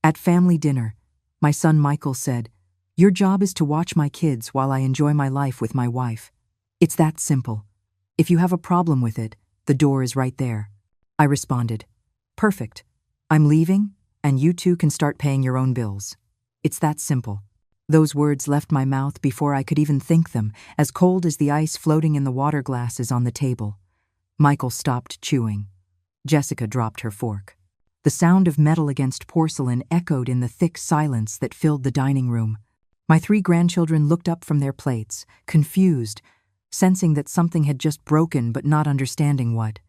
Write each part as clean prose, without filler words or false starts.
At family dinner, my son Michael said, "Your job is to watch my kids while I enjoy my life with my wife. It's that simple. If you have a problem with it, the door is right there." I responded, "Perfect. I'm leaving, and you two can start paying your own bills. It's that simple." Those words left my mouth before I could even think them, as cold as the ice floating in the water glasses on the table. Michael stopped chewing. Jessica dropped her fork. The sound of metal against porcelain echoed in the thick silence that filled the dining room. My 3 grandchildren looked up from their plates, confused, sensing that something had just broken but not understanding what.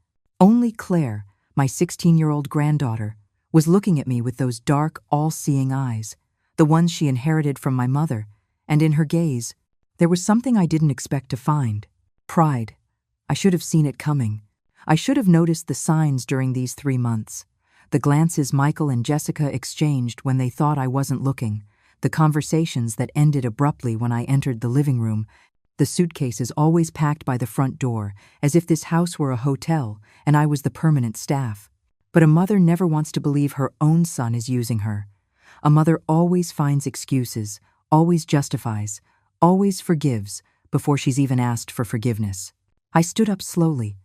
Only Claire, my 16-year-old granddaughter, was looking at me with those dark, all-seeing eyes, the ones she inherited from my mother, and in her gaze, there was something I didn't expect to find. Pride. I should have seen it coming. I should have noticed the signs during these 3 months. The glances Michael and Jessica exchanged when they thought I wasn't looking, the conversations that ended abruptly when I entered the living room, the suitcases always packed by the front door, as if this house were a hotel and I was the permanent staff. But a mother never wants to believe her own son is using her. A mother always finds excuses, always justifies, always forgives before she's even asked for forgiveness. I stood up slowly,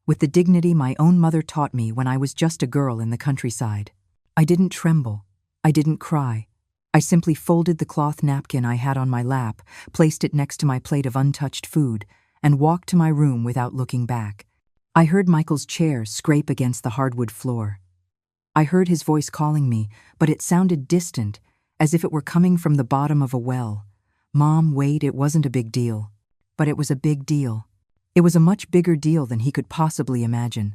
with the dignity my own mother taught me when I was just a girl in the countryside. I didn't tremble. I didn't cry. I simply folded the cloth napkin I had on my lap, placed it next to my plate of untouched food, and walked to my room without looking back. I heard Michael's chair scrape against the hardwood floor. I heard his voice calling me, but it sounded distant, as if it were coming from the bottom of a well. "Mom, wait, it wasn't a big deal." But it was a big deal. It was a much bigger deal than he could possibly imagine.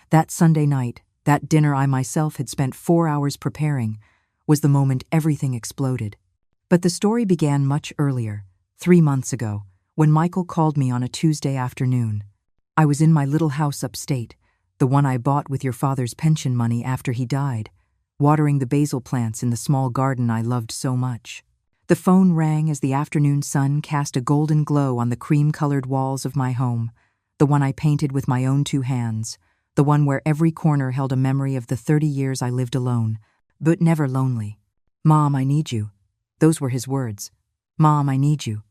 That Sunday night, that dinner I myself had spent 4 hours preparing, was the moment everything exploded. But the story began much earlier, 3 months ago, when Michael called me on a Tuesday afternoon. I was in my little house upstate, the one I bought with your father's pension money after he died, watering the basil plants in the small garden I loved so much. The phone rang as the afternoon sun cast a golden glow on the cream-colored walls of my home, the one I painted with my own 2 hands, the one where every corner held a memory of the 30 years I lived alone, but never lonely. "Mom, I need you." Those were his words. "Mom, I need you."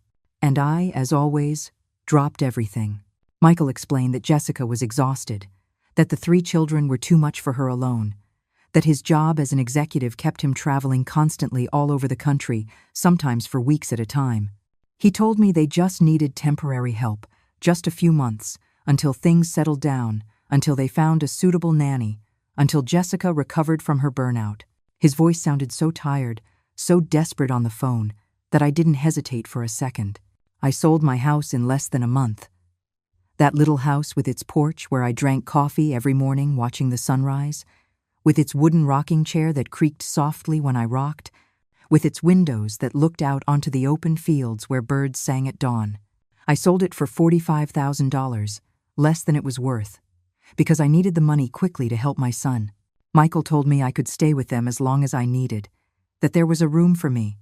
And I, as always, dropped everything. Michael explained that Jessica was exhausted, that the 3 children were too much for her alone, that his job as an executive kept him traveling constantly all over the country, sometimes for weeks at a time. He told me they just needed temporary help, just a few months, until things settled down, until they found a suitable nanny, until Jessica recovered from her burnout. His voice sounded so tired, so desperate on the phone, that I didn't hesitate for a second. I sold my house in less than a month. That little house with its porch where I drank coffee every morning watching the sunrise, with its wooden rocking chair that creaked softly when I rocked, with its windows that looked out onto the open fields where birds sang at dawn. I sold it for $45,000, less than it was worth, because I needed the money quickly to help my son. Michael told me I could stay with them as long as I needed, that there was a room for me,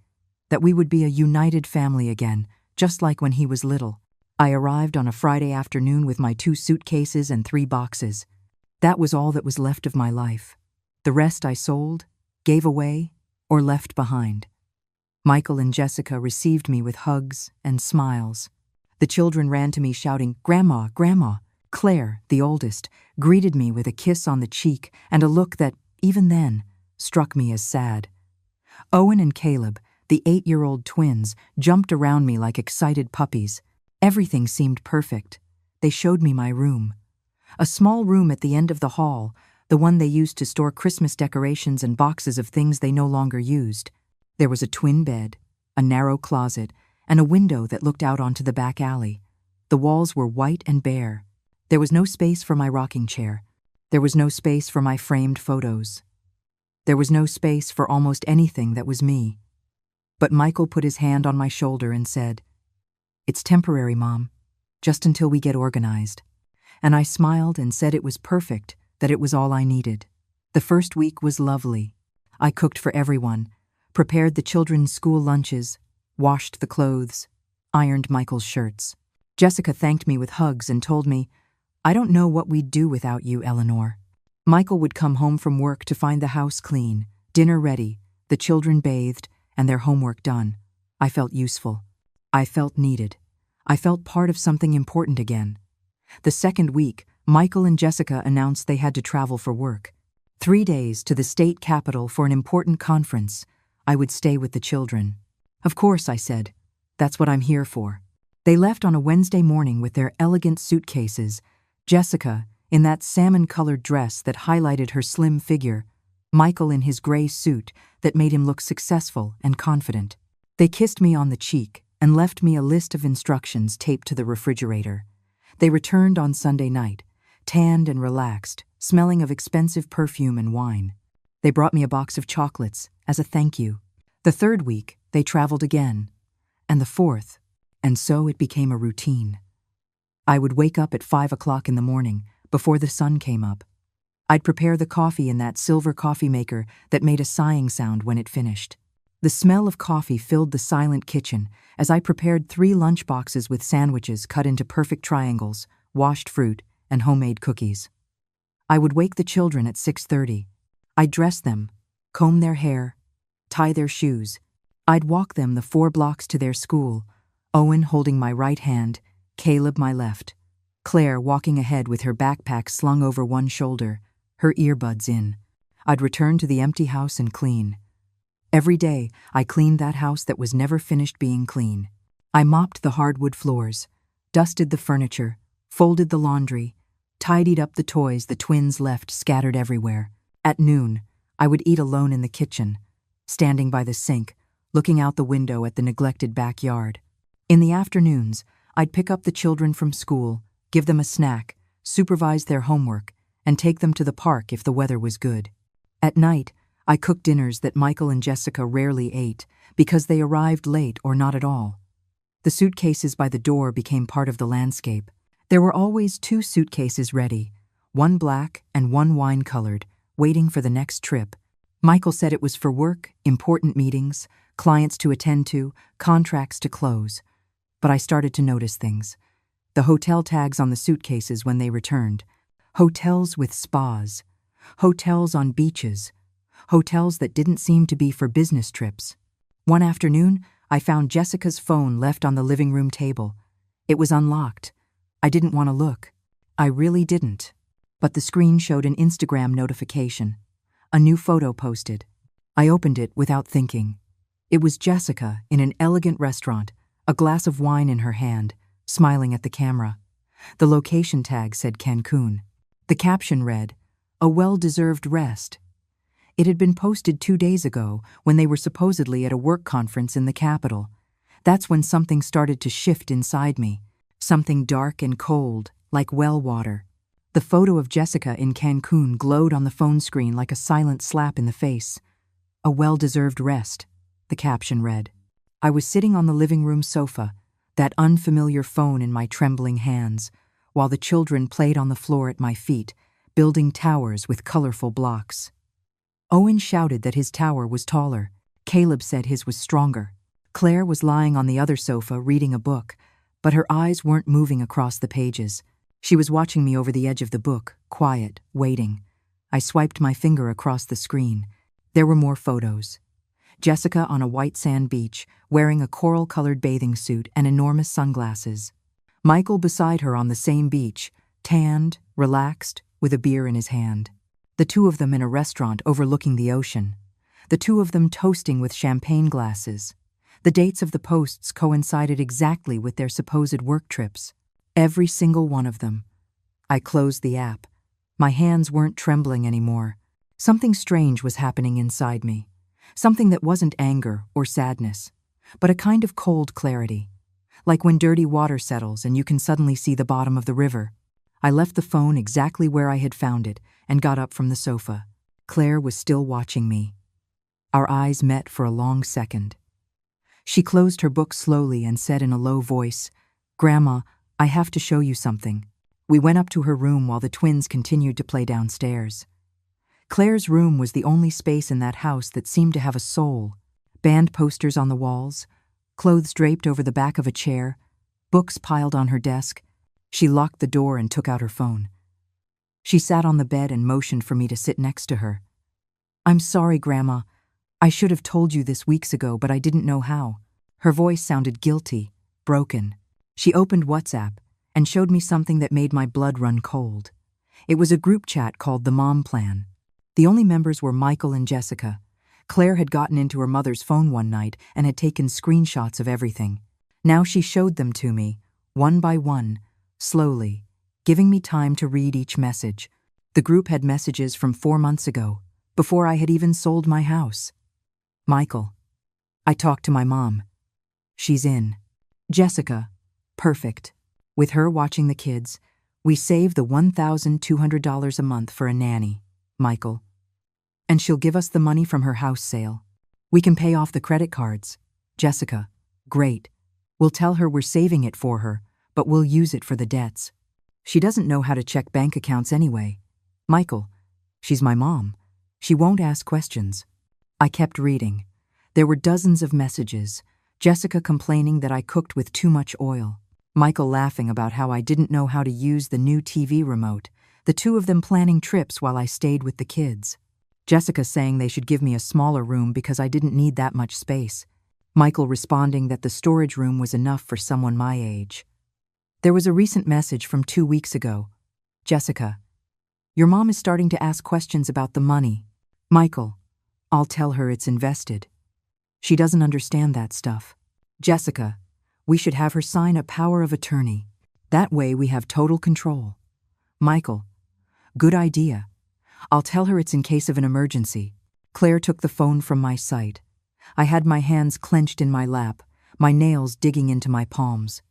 that we would be a united family again, just like when he was little. I arrived on a Friday afternoon with my 2 suitcases and 3 boxes. That was all that was left of my life. The rest I sold, gave away, or left behind. Michael and Jessica received me with hugs and smiles. The children ran to me shouting, "Grandma, Grandma." Claire, the oldest, greeted me with a kiss on the cheek and a look that, even then, struck me as sad. Owen and Caleb, the 8-year-old twins, jumped around me like excited puppies. Everything seemed perfect. They showed me my room. A small room at the end of the hall, the one they used to store Christmas decorations and boxes of things they no longer used. There was a twin bed, a narrow closet, and a window that looked out onto the back alley. The walls were white and bare. There was no space for my rocking chair. There was no space for my framed photos. There was no space for almost anything that was me. But Michael put his hand on my shoulder and said, "It's temporary, Mom, just until we get organized." And I smiled and said it was perfect, that it was all I needed. The first week was lovely. I cooked for everyone, prepared the children's school lunches, washed the clothes, ironed Michael's shirts. Jessica thanked me with hugs and told me, "I don't know what we'd do without you, Eleanor." Michael would come home from work to find the house clean, dinner ready, The children bathed and their homework done. I felt useful. I felt needed. I felt part of something important again. The second week, Michael and Jessica announced they had to travel for work. 3 days to the state capital for an important conference. I would stay with the children. Of course, I said. That's what I'm here for. They left on a Wednesday morning with their elegant suitcases, Jessica in that salmon-colored dress that highlighted her slim figure, Michael in his gray suit that made him look successful and confident. They kissed me on the cheek and left me a list of instructions taped to the refrigerator. They returned on Sunday night, tanned and relaxed, smelling of expensive perfume and wine. They brought me a box of chocolates as a thank you. The third week, they traveled again, and the fourth, and so it became a routine. I would wake up at 5 o'clock in the morning, before the sun came up. I'd prepare the coffee in that silver coffee maker that made a sighing sound when it finished. The smell of coffee filled the silent kitchen as I prepared 3 lunch boxes with sandwiches cut into perfect triangles, washed fruit, and homemade cookies. I would wake the children at 6:30. I'd dress them, comb their hair, tie their shoes. I'd walk them the 4 blocks to their school, Owen holding my right hand, Caleb my left, Claire walking ahead with her backpack slung over one shoulder, her earbuds in. I'd return to the empty house and clean. Every day, I cleaned that house that was never finished being clean. I mopped the hardwood floors, dusted the furniture, folded the laundry, tidied up the toys the twins left scattered everywhere. At noon, I would eat alone in the kitchen, standing by the sink, looking out the window at the neglected backyard. In the afternoons, I'd pick up the children from school, give them a snack, supervise their homework, and take them to the park if the weather was good. At night, I cooked dinners that Michael and Jessica rarely ate because they arrived late or not at all. The suitcases by the door became part of the landscape. There were always 2 suitcases ready, one black and one wine-colored, waiting for the next trip. Michael said it was for work, important meetings, clients to attend to, contracts to close. But I started to notice things. The hotel tags on the suitcases when they returned. Hotels with spas. Hotels on beaches. Hotels that didn't seem to be for business trips. One afternoon, I found Jessica's phone left on the living room table. It was unlocked. I didn't want to look. I really didn't. But the screen showed an Instagram notification. A new photo posted. I opened it without thinking. It was Jessica in an elegant restaurant, a glass of wine in her hand, smiling at the camera. The location tag said Cancun. The caption read, "A well-deserved rest." It had been posted 2 days ago when they were supposedly at a work conference in the capital. That's when something started to shift inside me. Something dark and cold, like well water. The photo of Jessica in Cancun glowed on the phone screen like a silent slap in the face. "A well-deserved rest," the caption read. I was sitting on the living room sofa, that unfamiliar phone in my trembling hands, while the children played on the floor at my feet, building towers with colorful blocks. Owen shouted that his tower was taller. Caleb said his was stronger. Claire was lying on the other sofa reading a book, but her eyes weren't moving across the pages. She was watching me over the edge of the book, quiet, waiting. I swiped my finger across the screen. There were more photos. Jessica on a white sand beach, wearing a coral-colored bathing suit and enormous sunglasses. Michael beside her on the same beach, tanned, relaxed, with a beer in his hand. The 2 of them in a restaurant overlooking the ocean. The 2 of them toasting with champagne glasses. The dates of the posts coincided exactly with their supposed work trips. Every single one of them. I closed the app. My hands weren't trembling anymore. Something strange was happening inside me. Something that wasn't anger or sadness, but a kind of cold clarity. Like when dirty water settles and you can suddenly see the bottom of the river. I left the phone exactly where I had found it and got up from the sofa. Claire was still watching me. Our eyes met for a long second. She closed her book slowly and said in a low voice, "Grandma, I have to show you something." We went up to her room while the twins continued to play downstairs. Claire's room was the only space in that house that seemed to have a soul. Band posters on the walls, clothes draped over the back of a chair, books piled on her desk. She locked the door and took out her phone. She sat on the bed and motioned for me to sit next to her. "I'm sorry, Grandma. I should have told you this weeks ago, but I didn't know how. Her voice sounded guilty, broken. She opened WhatsApp and showed me something that made my blood run cold. It was a group chat called the Mom Plan. The only members were Michael and Jessica. Claire had gotten into her mother's phone one night and had taken screenshots of everything. Now she showed them to me, one by one, slowly, giving me time to read each message. The group had messages from 4 months ago, before I had even sold my house. Michael. I talked to my mom. She's in. Jessica. Perfect. With her watching the kids, we save the $1,200 a month for a nanny. Michael. And she'll give us the money from her house sale. We can pay off the credit cards. Jessica. Great. We'll tell her we're saving it for her, but we'll use it for the debts. She doesn't know how to check bank accounts anyway. Michael. She's my mom. She won't ask questions. I kept reading. There were dozens of messages. Jessica complaining that I cooked with too much oil. Michael laughing about how I didn't know how to use the new TV remote. The two of them planning trips while I stayed with the kids. Jessica saying they should give me a smaller room because I didn't need that much space. Michael responding that the storage room was enough for someone my age. There was a recent message from 2 weeks ago. Jessica. Your mom is starting to ask questions about the money. Michael. I'll tell her it's invested. She doesn't understand that stuff. Jessica. We should have her sign a power of attorney. That way we have total control. Michael. Good idea. I'll tell her it's in case of an emergency. Claire took the phone from my sight. I had my hands clenched in my lap, my nails digging into my palms.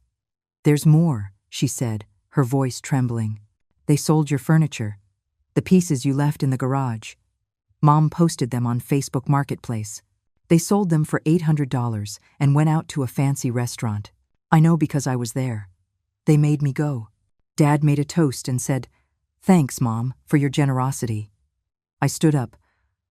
There's more, she said, her voice trembling. They sold your furniture. The pieces you left in the garage. Mom posted them on Facebook Marketplace. They sold them for $800 and went out to a fancy restaurant. I know because I was there. They made me go. Dad made a toast and said, "Thanks, Mom, for your generosity." I stood up.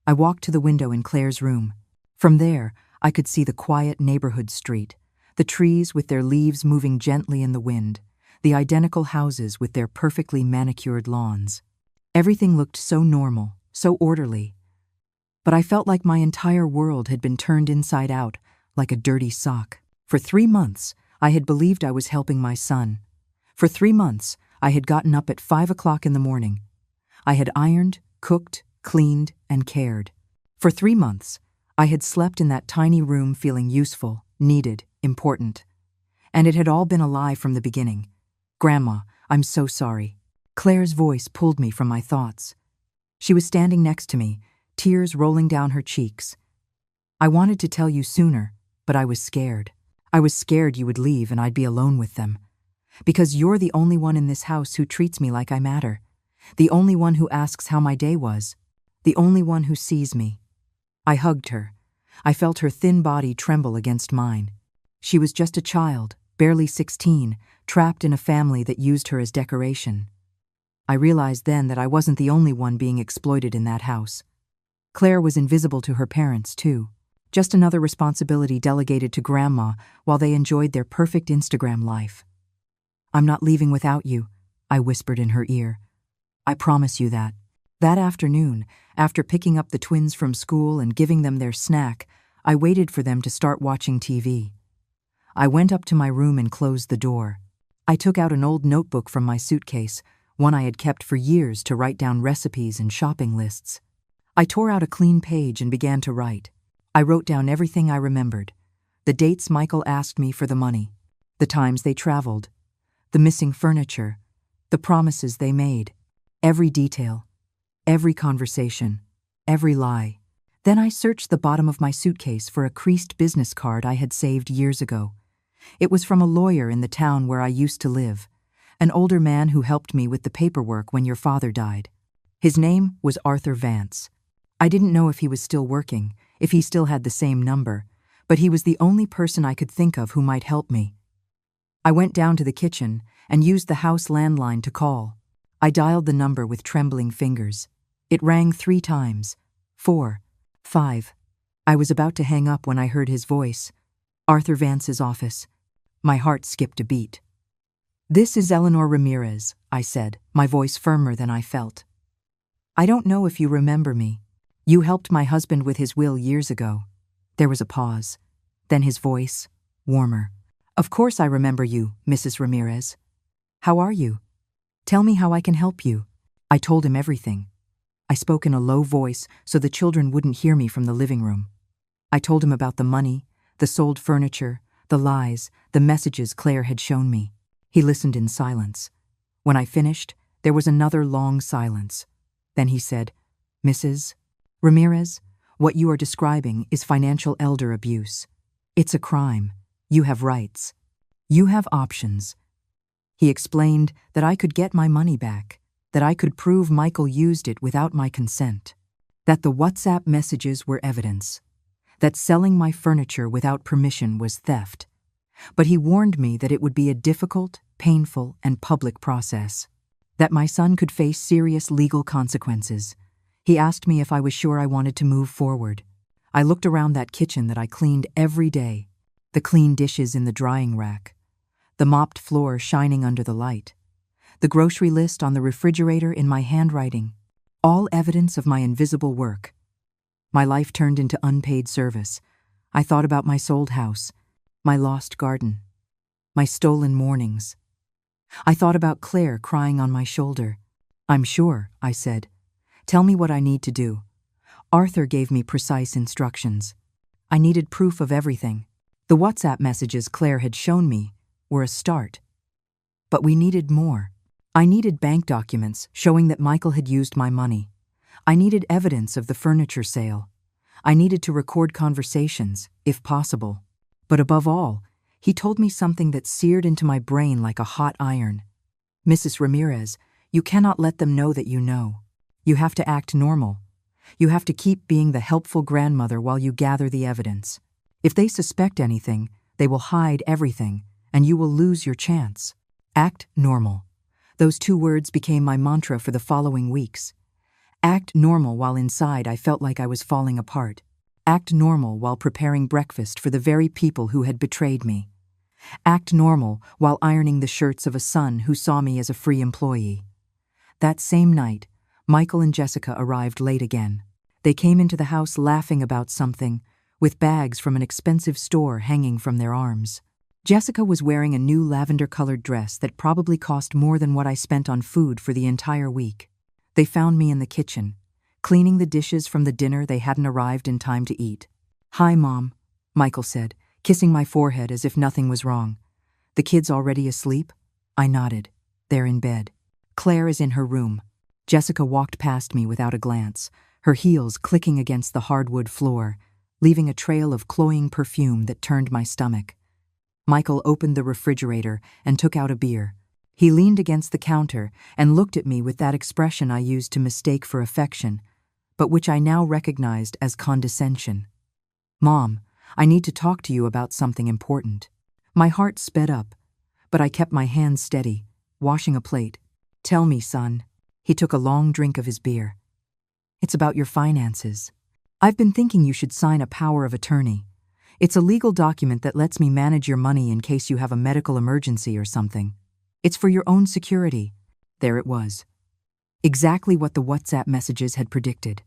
I walked to the window in Claire's room. From there, I could see the quiet neighborhood street, the trees with their leaves moving gently in the wind, the identical houses with their perfectly manicured lawns. Everything looked so normal, so orderly. But I felt like my entire world had been turned inside out, like a dirty sock. For 3 months, I had believed I was helping my son. For 3 months, I had gotten up at 5 o'clock in the morning. I had ironed, cooked, cleaned, and cared. For 3 months, I had slept in that tiny room feeling useful, needed, important. And it had all been a lie from the beginning. Grandma, I'm so sorry. Claire's voice pulled me from my thoughts. She was standing next to me, tears rolling down her cheeks. I wanted to tell you sooner, but I was scared. I was scared you would leave and I'd be alone with them. Because you're the only one in this house who treats me like I matter. The only one who asks how my day was. The only one who sees me. I hugged her. I felt her thin body tremble against mine. She was just a child, barely 16, trapped in a family that used her as decoration. I realized then that I wasn't the only one being exploited in that house. Claire was invisible to her parents, too. Just another responsibility delegated to Grandma while they enjoyed their perfect Instagram life. I'm not leaving without you, I whispered in her ear. I promise you that. That afternoon, after picking up the twins from school and giving them their snack, I waited for them to start watching TV. I went up to my room and closed the door. I took out an old notebook from my suitcase, one I had kept for years to write down recipes and shopping lists. I tore out a clean page and began to write. I wrote down everything I remembered. The dates Michael asked me for the money, the times they traveled, the missing furniture, the promises they made, every detail, every conversation, every lie. Then I searched the bottom of my suitcase for a creased business card I had saved years ago. It was from a lawyer in the town where I used to live, an older man who helped me with the paperwork when your father died. His name was Arthur Vance. I didn't know if he was still working, if he still had the same number, but he was the only person I could think of who might help me. I went down to the kitchen and used the house landline to call. I dialed the number with trembling fingers. It rang 3 times. 4, 5. I was about to hang up when I heard his voice. Arthur Vance's office. My heart skipped a beat. "This is Eleanor Ramirez," I said, my voice firmer than I felt. "I don't know if you remember me. You helped my husband with his will years ago. There was a pause. Then his voice, warmer. Of course I remember you, Mrs. Ramirez. How are you? Tell me how I can help you. I told him everything. I spoke in a low voice so the children wouldn't hear me from the living room. I told him about the money, the sold furniture, the lies, the messages Claire had shown me. He listened in silence. When I finished, there was another long silence. Then he said, Mrs. Ramirez, what you are describing is financial elder abuse. It's a crime. You have rights. You have options. He explained that I could get my money back, that I could prove Michael used it without my consent, that the WhatsApp messages were evidence, that selling my furniture without permission was theft. But he warned me that it would be a difficult, painful, and public process, that my son could face serious legal consequences. He asked me if I was sure I wanted to move forward. I looked around that kitchen that I cleaned every day, the clean dishes in the drying rack, the mopped floor shining under the light, the grocery list on the refrigerator in my handwriting, all evidence of my invisible work. My life turned into unpaid service. I thought about my sold house, my lost garden, my stolen mornings. I thought about Claire crying on my shoulder. I'm sure, I said. Tell me what I need to do. Arthur gave me precise instructions. I needed proof of everything. The WhatsApp messages Claire had shown me were a start. But we needed more. I needed bank documents showing that Michael had used my money. I needed evidence of the furniture sale. I needed to record conversations, if possible. But above all, he told me something that seared into my brain like a hot iron. Mrs. Ramirez, you cannot let them know that you know. You have to act normal. You have to keep being the helpful grandmother while you gather the evidence. If they suspect anything, they will hide everything, and you will lose your chance. Act normal. Those 2 words became my mantra for the following weeks. Act normal while inside I felt like I was falling apart. Act normal while preparing breakfast for the very people who had betrayed me. Act normal while ironing the shirts of a son who saw me as a free employee. That same night, Michael and Jessica arrived late again. They came into the house laughing about something, with bags from an expensive store hanging from their arms. Jessica was wearing a new lavender-colored dress that probably cost more than what I spent on food for the entire week. They found me in the kitchen, cleaning the dishes from the dinner they hadn't arrived in time to eat. Hi, Mom, Michael said, kissing my forehead as if nothing was wrong. The kids already asleep? I nodded. They're in bed. Claire is in her room. Jessica walked past me without a glance, her heels clicking against the hardwood floor, leaving a trail of cloying perfume that turned my stomach. Michael opened the refrigerator and took out a beer. He leaned against the counter and looked at me with that expression I used to mistake for affection, but which I now recognized as condescension. Mom, I need to talk to you about something important. My heart sped up, but I kept my hands steady, washing a plate. Tell me, son. He took a long drink of his beer. It's about your finances. I've been thinking you should sign a power of attorney. It's a legal document that lets me manage your money in case you have a medical emergency or something. It's for your own security. There it was. Exactly what the WhatsApp messages had predicted.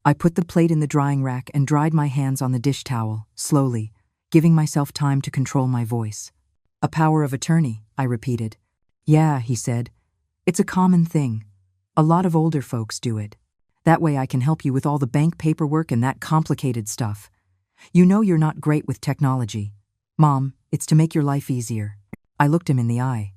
I put the plate in the drying rack and dried my hands on the dish towel, slowly, giving myself time to control my voice. A power of attorney, I repeated. Yeah, he said. It's a common thing. A lot of older folks do it. That way I can help you with all the bank paperwork and that complicated stuff. You know you're not great with technology. Mom, it's to make your life easier. I looked him in the eye.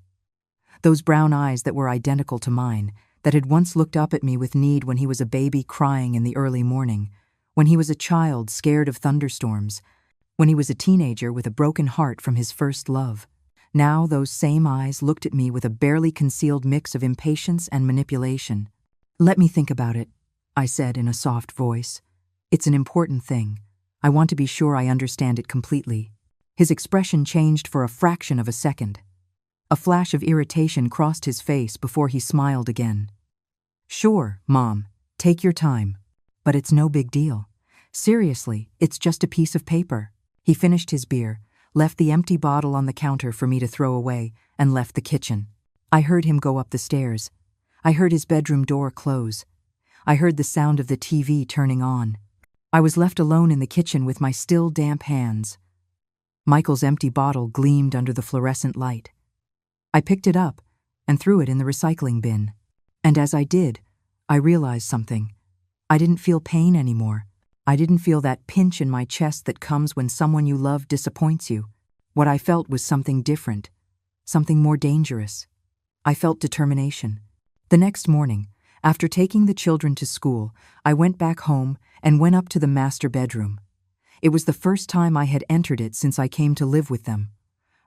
Those brown eyes that were identical to mine, that had once looked up at me with need when he was a baby crying in the early morning, when he was a child scared of thunderstorms, when he was a teenager with a broken heart from his first love. Now those same eyes looked at me with a barely concealed mix of impatience and manipulation. Let me think about it, I said in a soft voice. It's an important thing. I want to be sure I understand it completely. His expression changed for a fraction of a second. A flash of irritation crossed his face before he smiled again. Sure, Mom, take your time. But it's no big deal. Seriously, it's just a piece of paper. He finished his beer, left the empty bottle on the counter for me to throw away, and left the kitchen. I heard him go up the stairs. I heard his bedroom door close. I heard the sound of the TV turning on. I was left alone in the kitchen with my still damp hands. Michael's empty bottle gleamed under the fluorescent light. I picked it up and threw it in the recycling bin. And as I did, I realized something. I didn't feel pain anymore. I didn't feel that pinch in my chest that comes when someone you love disappoints you. What I felt was something different, something more dangerous. I felt determination. The next morning, after taking the children to school, I went back home and went up to the master bedroom. It was the first time I had entered it since I came to live with them.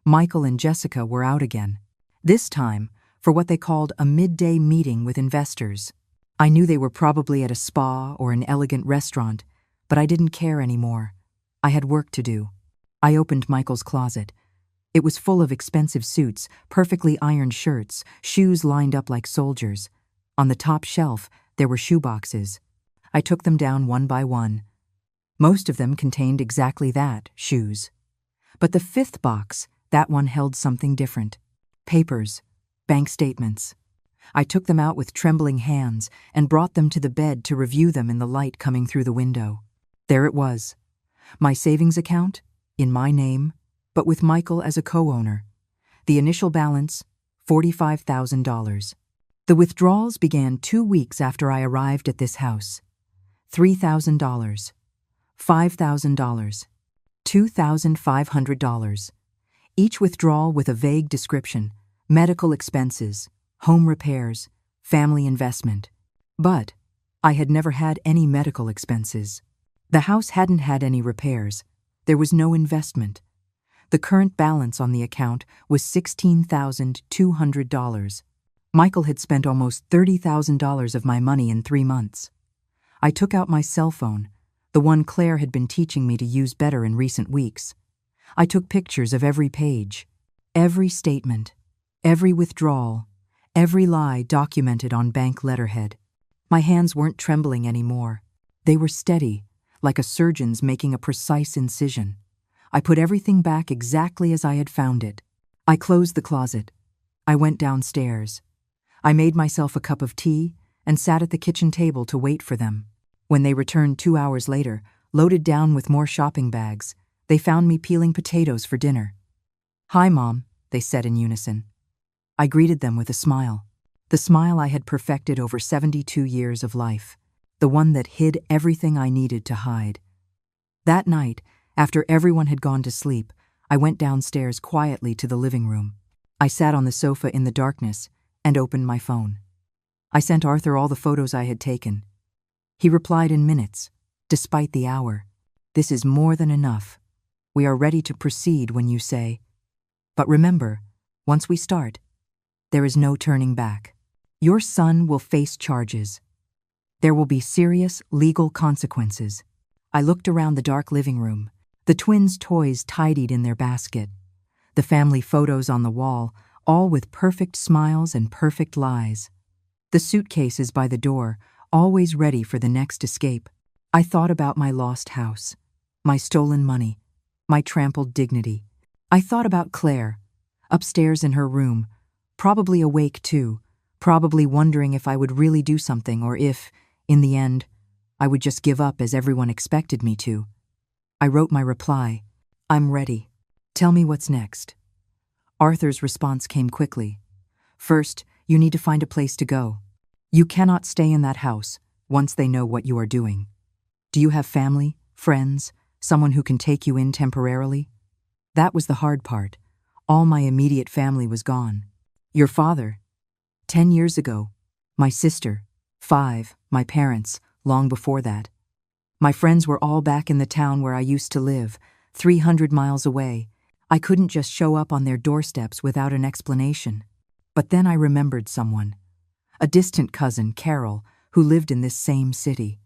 Michael and Jessica were out again. This time, for what they called a midday meeting with investors. I knew they were probably at a spa or an elegant restaurant, but I didn't care anymore. I had work to do. I opened Michael's closet. It was full of expensive suits, perfectly ironed shirts, shoes lined up like soldiers. On the top shelf, there were shoeboxes. I took them down one by one. Most of them contained exactly that, shoes. But the fifth box, that one held something different. Papers, bank statements. I took them out with trembling hands and brought them to the bed to review them in the light coming through the window. There it was. My savings account, in my name, but with Michael as a co-owner. The initial balance, $45,000. The withdrawals began 2 weeks after I arrived at this house. $3,000, $5,000, $2,500. Each withdrawal with a vague description: medical expenses, home repairs, family investment. But I had never had any medical expenses. The house hadn't had any repairs. There was no investment. The current balance on the account was $16,200. Michael had spent almost $30,000 of my money in 3 months. I took out my cell phone, the one Claire had been teaching me to use better in recent weeks. I took pictures of every page, every statement, every withdrawal, every lie documented on bank letterhead. My hands weren't trembling anymore. They were steady, like a surgeon's making a precise incision. I put everything back exactly as I had found it. I closed the closet. I went downstairs. I made myself a cup of tea and sat at the kitchen table to wait for them. When they returned 2 hours later, loaded down with more shopping bags, they found me peeling potatoes for dinner. "Hi, Mom," they said in unison. I greeted them with a smile. The smile I had perfected over 72 years of life. The one that hid everything I needed to hide. That night, after everyone had gone to sleep, I went downstairs quietly to the living room. I sat on the sofa in the darkness and opened my phone. I sent Arthur all the photos I had taken. He replied in minutes, despite the hour. "This is more than enough. We are ready to proceed when you say. But remember, once we start, there is no turning back. Your son will face charges. There will be serious legal consequences." I looked around the dark living room, the twins' toys tidied in their basket, the family photos on the wall, all with perfect smiles and perfect lies. The suitcases by the door, always ready for the next escape. I thought about my lost house, my stolen money, my trampled dignity. I thought about Claire, upstairs in her room, probably awake too, probably wondering if I would really do something or if, in the end, I would just give up as everyone expected me to. I wrote my reply: "I'm ready. Tell me what's next." Arthur's response came quickly. "First, you need to find a place to go. You cannot stay in that house once they know what you are doing. Do you have family, friends, someone who can take you in temporarily?" That was the hard part. All my immediate family was gone. Your father, 10 years ago. My sister, 5, my parents, long before that. My friends were all back in the town where I used to live, 300 miles away. I couldn't just show up on their doorsteps without an explanation. But then I remembered someone. A distant cousin, Carol, who lived in this same city.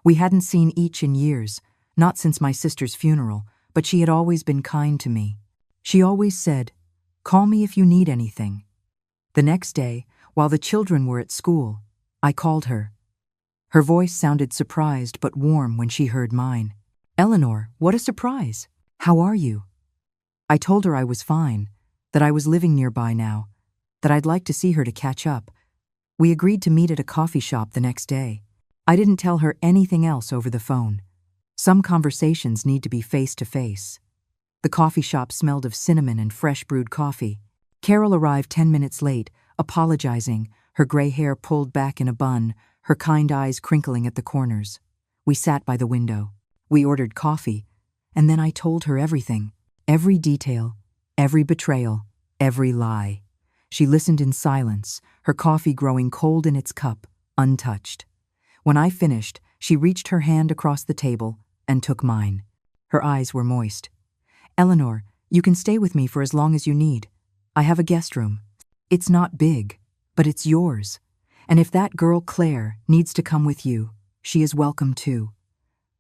We hadn't seen each in years, not since my sister's funeral, but she had always been kind to me. She always said, "Call me if you need anything." The next day, while the children were at school, I called her. Her voice sounded surprised but warm when she heard mine. "Eleanor, what a surprise! How are you?" I told her I was fine, that I was living nearby now, that I'd like to see her to catch up. We agreed to meet at a coffee shop the next day. I didn't tell her anything else over the phone. Some conversations need to be face to face. The coffee shop smelled of cinnamon and fresh brewed coffee. Carol arrived 10 minutes late, apologizing, her gray hair pulled back in a bun, her kind eyes crinkling at the corners. We sat by the window. We ordered coffee, and then I told her everything. Every detail, every betrayal, every lie. She listened in silence, her coffee growing cold in its cup, untouched. When I finished, she reached her hand across the table and took mine. Her eyes were moist. "Eleanor, you can stay with me for as long as you need. I have a guest room. It's not big, but it's yours. And if that girl Claire needs to come with you, she is welcome too.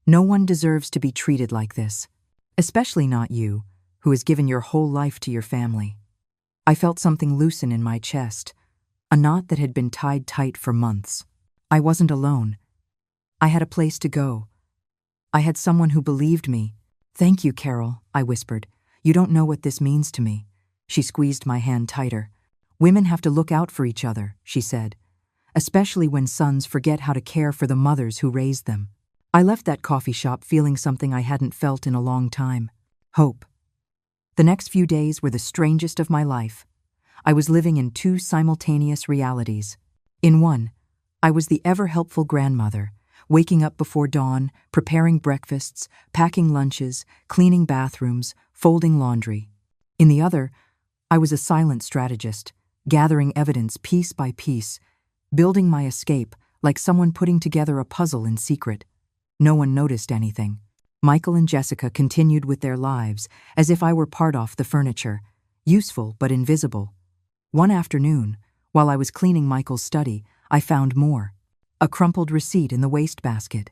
No one deserves to be treated like this, especially not you, who has given your whole life to your family." I felt something loosen in my chest, a knot that had been tied tight for months. I wasn't alone. I had a place to go. I had someone who believed me. "Thank you, Carol," I whispered. "You don't know what this means to me." She squeezed my hand tighter. "Women have to look out for each other," she said, "especially when sons forget how to care for the mothers who raised them." I left that coffee shop feeling something I hadn't felt in a long time: hope. The next few days were the strangest of my life. I was living in two simultaneous realities. In one, I was the ever-helpful grandmother, waking up before dawn, preparing breakfasts, packing lunches, cleaning bathrooms, folding laundry. In the other, I was a silent strategist, gathering evidence piece by piece, building my escape like someone putting together a puzzle in secret. No one noticed anything. Michael and Jessica continued with their lives as if I were part of the furniture, useful but invisible. One afternoon, while I was cleaning Michael's study, I found more. A crumpled receipt in the wastebasket.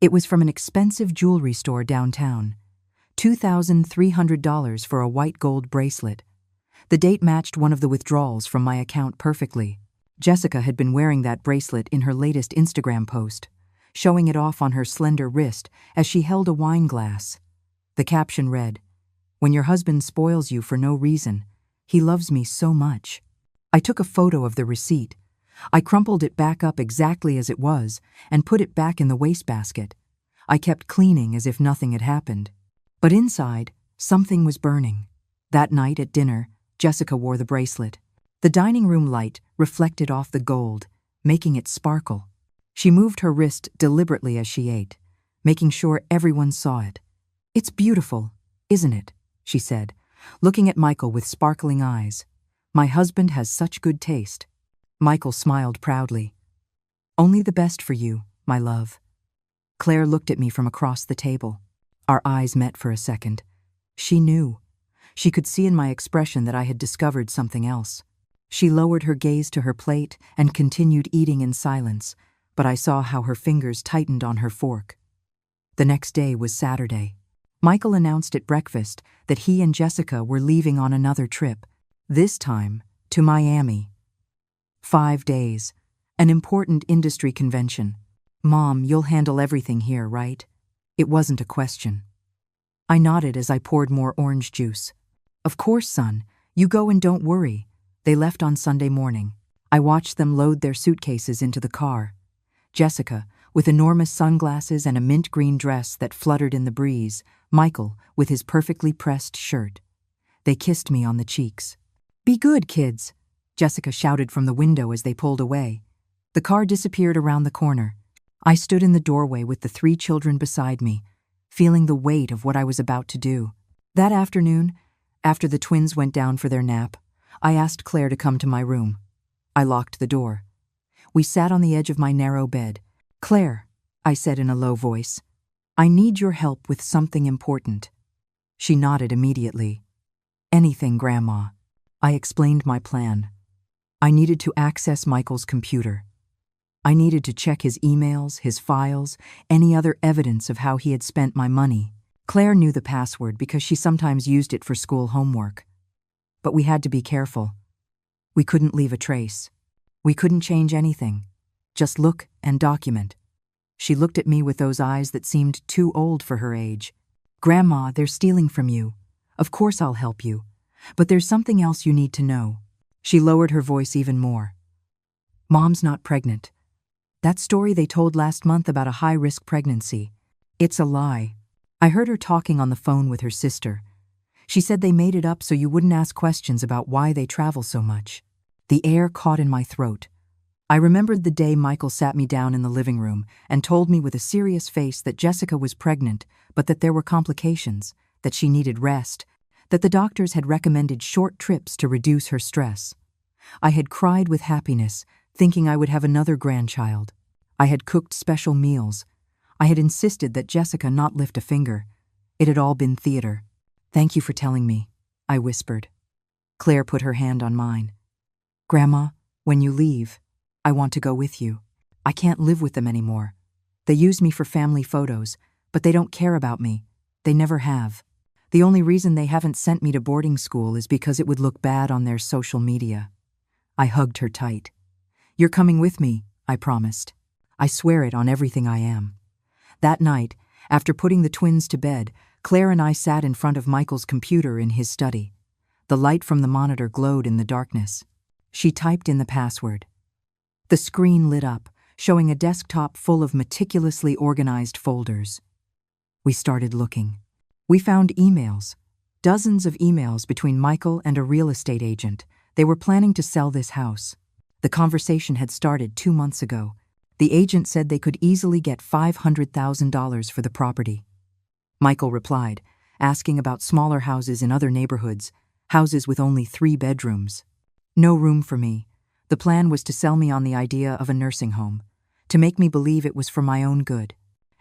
It was from an expensive jewelry store downtown. $2,300 for a white gold bracelet. The date matched one of the withdrawals from my account perfectly. Jessica had been wearing that bracelet in her latest Instagram post, showing it off on her slender wrist as she held a wine glass. The caption read, "When your husband spoils you for no reason, he loves me so much." I took a photo of the receipt. I crumpled it back up exactly as it was and put it back in the wastebasket. I kept cleaning as if nothing had happened. But inside, something was burning. That night at dinner, Jessica wore the bracelet. The dining room light reflected off the gold, making it sparkle. She moved her wrist deliberately as she ate, making sure everyone saw it. "It's beautiful, isn't it?" she said, looking at Michael with sparkling eyes. "My husband has such good taste." Michael smiled proudly. "Only the best for you, my love." Claire looked at me from across the table. Our eyes met for a second. She knew. She could see in my expression that I had discovered something else. She lowered her gaze to her plate and continued eating in silence, but I saw how her fingers tightened on her fork. The next day was Saturday. Michael announced at breakfast that he and Jessica were leaving on another trip, this time to Miami. 5 days, an important industry convention. "Mom, you'll handle everything here, right?" It wasn't a question. I nodded as I poured more orange juice. "Of course, son. You go and don't worry." They left on Sunday morning. I watched them load their suitcases into the car. Jessica, with enormous sunglasses and a mint green dress that fluttered in the breeze, Michael, with his perfectly pressed shirt. They kissed me on the cheeks. "Be good, kids," Jessica shouted from the window as they pulled away. The car disappeared around the corner. I stood in the doorway with the 3 children beside me, feeling the weight of what I was about to do. That afternoon, after the twins went down for their nap, I asked Claire to come to my room. I locked the door. We sat on the edge of my narrow bed. "Claire," I said in a low voice, "I need your help with something important." She nodded immediately. "Anything, Grandma." I explained my plan. I needed to access Michael's computer. I needed to check his emails, his files, any other evidence of how he had spent my money. Claire knew the password because she sometimes used it for school homework. But we had to be careful. We couldn't leave a trace. We couldn't change anything. Just look and document. She looked at me with those eyes that seemed too old for her age. "Grandma, they're stealing from you. Of course I'll help you. But there's something else you need to know." She lowered her voice even more. "Mom's not pregnant. That story they told last month about a high-risk pregnancy. It's a lie. I heard her talking on the phone with her sister. She said they made it up so you wouldn't ask questions about why they travel so much. The air caught in my throat. I remembered the day Michael sat me down in the living room and told me with a serious face that Jessica was pregnant, but that there were complications, that she needed rest, that the doctors had recommended short trips to reduce her stress. I had cried with happiness, thinking I would have another grandchild. I had cooked special meals. I had insisted that Jessica not lift a finger. It had all been theater. "Thank you for telling me," I whispered. Claire put her hand on mine. "Grandma, when you leave, I want to go with you. I can't live with them anymore. They use me for family photos, but they don't care about me. They never have. The only reason they haven't sent me to boarding school is because it would look bad on their social media." I hugged her tight. "You're coming with me," I promised. "I swear it on everything I am." That night, after putting the twins to bed, Claire and I sat in front of Michael's computer in his study. The light from the monitor glowed in the darkness. She typed in the password. The screen lit up, showing a desktop full of meticulously organized folders. We started looking. We found emails. Dozens of emails between Michael and a real estate agent. They were planning to sell this house. The conversation had started 2 months ago. The agent said they could easily get $500,000 for the property. Michael replied, asking about smaller houses in other neighborhoods, houses with only 3 bedrooms. No room for me. The plan was to sell me on the idea of a nursing home, to make me believe it was for my own good,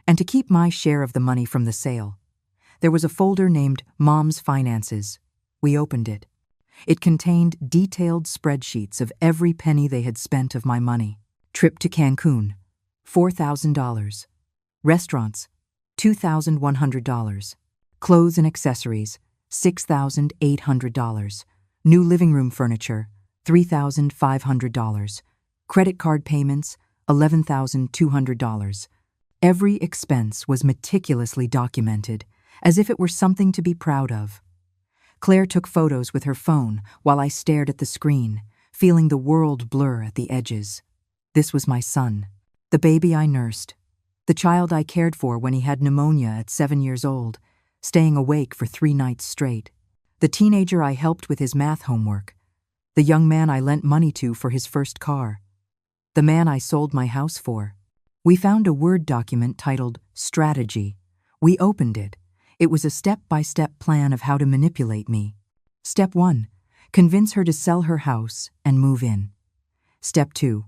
and to keep my share of the money from the sale. There was a folder named Mom's Finances. We opened it. It contained detailed spreadsheets of every penny they had spent of my money. Trip to Cancun, $4,000. Restaurants, $2,100. Clothes and accessories, $6,800. New living room furniture, $3,500. Credit card payments, $11,200. Every expense was meticulously documented, as if it were something to be proud of. Claire took photos with her phone while I stared at the screen, feeling the world blur at the edges. This was my son, the baby I nursed, the child I cared for when he had pneumonia at 7 years old, staying awake for 3 nights straight, the teenager I helped with his math homework, the young man I lent money to for his first car, the man I sold my house for. We found a Word document titled Strategy. We opened it. It was a step-by-step plan of how to manipulate me. Step 1, convince her to sell her house and move in. Step 2,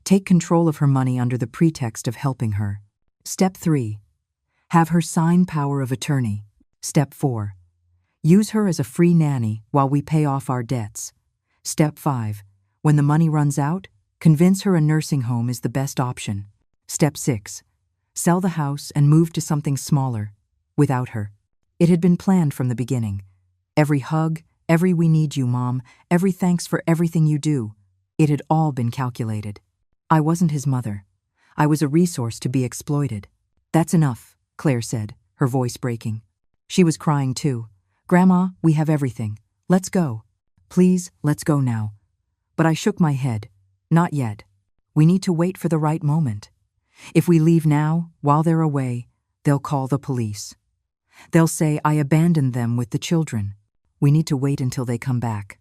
take control of her money under the pretext of helping her. Step 3, have her sign power of attorney. Step 4, use her as a free nanny while we pay off our debts. Step 5, when the money runs out, convince her a nursing home is the best option. Step 6, sell the house and move to something smaller, without her. It had been planned from the beginning. Every hug, every "we need you, Mom," every "thanks for everything you do." It had all been calculated. I wasn't his mother. I was a resource to be exploited. "That's enough," Claire said, her voice breaking. She was crying too. "Grandma, we have everything. Let's go. Please, let's go now." But I shook my head. Not yet. We need to wait for the right moment. If we leave now, while they're away, they'll call the police. They'll say I abandoned them with the children. We need to wait until they come back.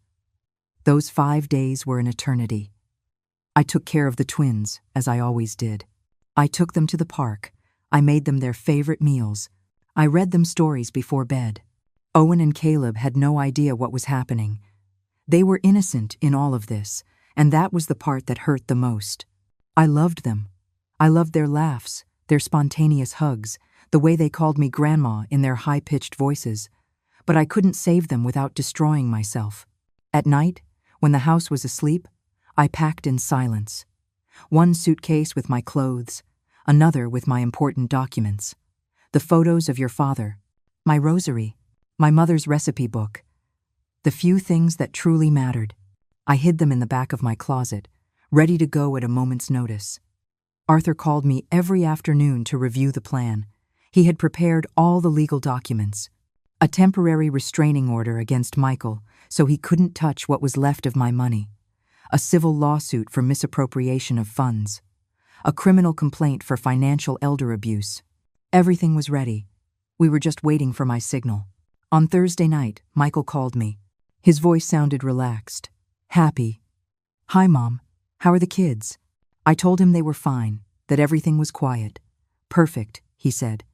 Those 5 days were an eternity. I took care of the twins, as I always did. I took them to the park. I made them their favorite meals. I read them stories before bed. Owen and Caleb had no idea what was happening. They were innocent in all of this, and that was the part that hurt the most. I loved them. I loved their laughs, their spontaneous hugs, the way they called me Grandma in their high-pitched voices. But I couldn't save them without destroying myself. At night, when the house was asleep, I packed in silence. One suitcase with my clothes, another with my important documents. The photos of your father, my rosary, my mother's recipe book. The few things that truly mattered. I hid them in the back of my closet, ready to go at a moment's notice. Arthur called me every afternoon to review the plan. He had prepared all the legal documents. A temporary restraining order against Michael, so he couldn't touch what was left of my money. A civil lawsuit for misappropriation of funds. a criminal complaint for financial elder abuse. Everything was ready. We were just waiting for my signal. On Thursday night, Michael called me. His voice sounded relaxed, happy. "Hi, Mom. How are the kids?" I told him they were fine, that everything was quiet. "Perfect," he said.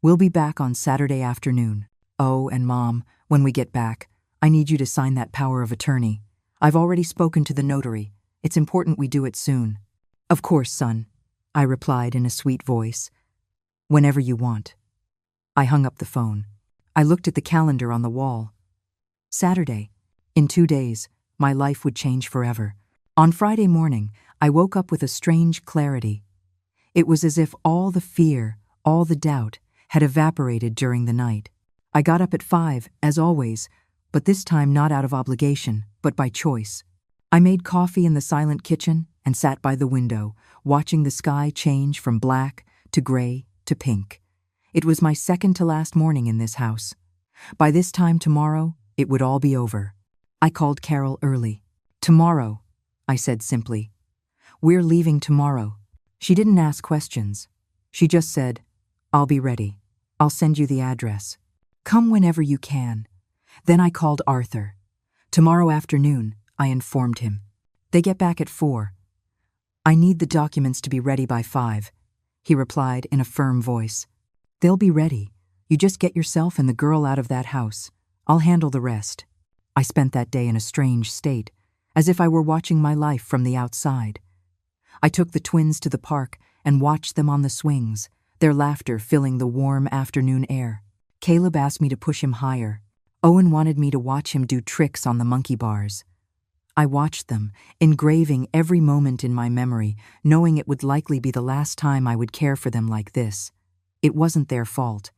"We'll be back on Saturday afternoon. Oh, and Mom, when we get back, I need you to sign that power of attorney. I've already spoken to the notary. It's important we do it soon." "Of course, son," I replied in a sweet voice. "Whenever you want." I hung up the phone. I looked at the calendar on the wall. Saturday. In 2 days, my life would change forever. On Friday morning, I woke up with a strange clarity. It was as if all the fear, all the doubt, had evaporated during the night. I got up at 5, as always, but this time not out of obligation, but by choice. I made coffee in the silent kitchen and sat by the window, watching the sky change from black to gray to pink. It was my second to last morning in this house. By this time tomorrow, it would all be over. I called Carol early. "Tomorrow," I said simply. "We're leaving tomorrow." She didn't ask questions. She just said, "I'll be ready. I'll send you the address. Come whenever you can." Then I called Arthur. "Tomorrow afternoon," I informed him. "They get back at 4. I need the documents to be ready by 5. He replied in a firm voice. "They'll be ready. You just get yourself and the girl out of that house. I'll handle the rest." I spent that day in a strange state, as if I were watching my life from the outside. I took the twins to the park and watched them on the swings, their laughter filling the warm afternoon air. Caleb asked me to push him higher. Owen wanted me to watch him do tricks on the monkey bars. I watched them, engraving every moment in my memory, knowing it would likely be the last time I would care for them like this. It wasn't their fault.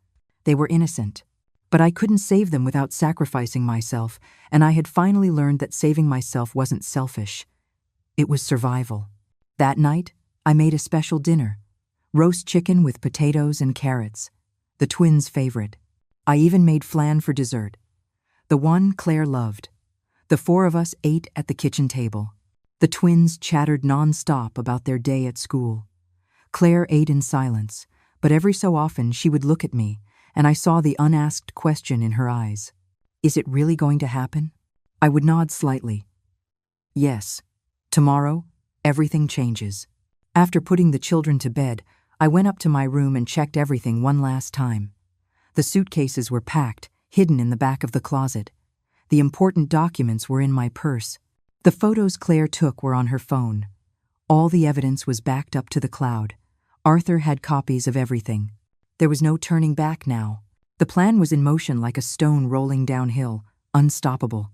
They were innocent. But I couldn't save them without sacrificing myself, and I had finally learned that saving myself wasn't selfish. It was survival. That night, I made a special dinner. Roast chicken with potatoes and carrots, the twins' favorite. I even made flan for dessert, the one Claire loved. The 4 of us ate at the kitchen table. The twins chattered non-stop about their day at school. Claire ate in silence, but every so often she would look at me, and I saw the unasked question in her eyes. "Is it really going to happen?" I would nod slightly. "Yes. Tomorrow, everything changes." After putting the children to bed, I went up to my room and checked everything one last time. The suitcases were packed, hidden in the back of the closet. The important documents were in my purse. The photos Claire took were on her phone. All the evidence was backed up to the cloud. Arthur had copies of everything. There was no turning back now. The plan was in motion like a stone rolling downhill, unstoppable.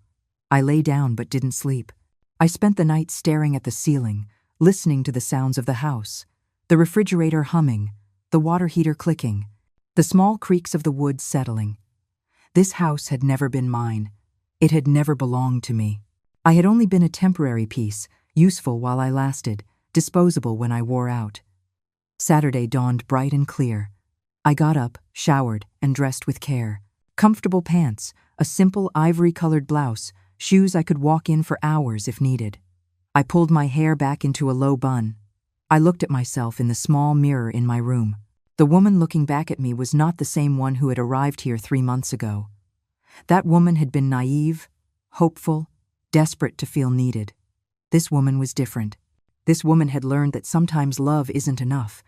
I lay down but didn't sleep. I spent the night staring at the ceiling, listening to the sounds of the house, the refrigerator humming, the water heater clicking, the small creaks of the wood settling. This house had never been mine. It had never belonged to me. I had only been a temporary piece, useful while I lasted, disposable when I wore out. Saturday dawned bright and clear. I got up, showered, and dressed with care. Comfortable pants, a simple ivory-colored blouse, shoes I could walk in for hours if needed. I pulled my hair back into a low bun. I looked at myself in the small mirror in my room. The woman looking back at me was not the same one who had arrived here 3 months ago. That woman had been naive, hopeful, desperate to feel needed. This woman was different. This woman had learned that sometimes love isn't enough,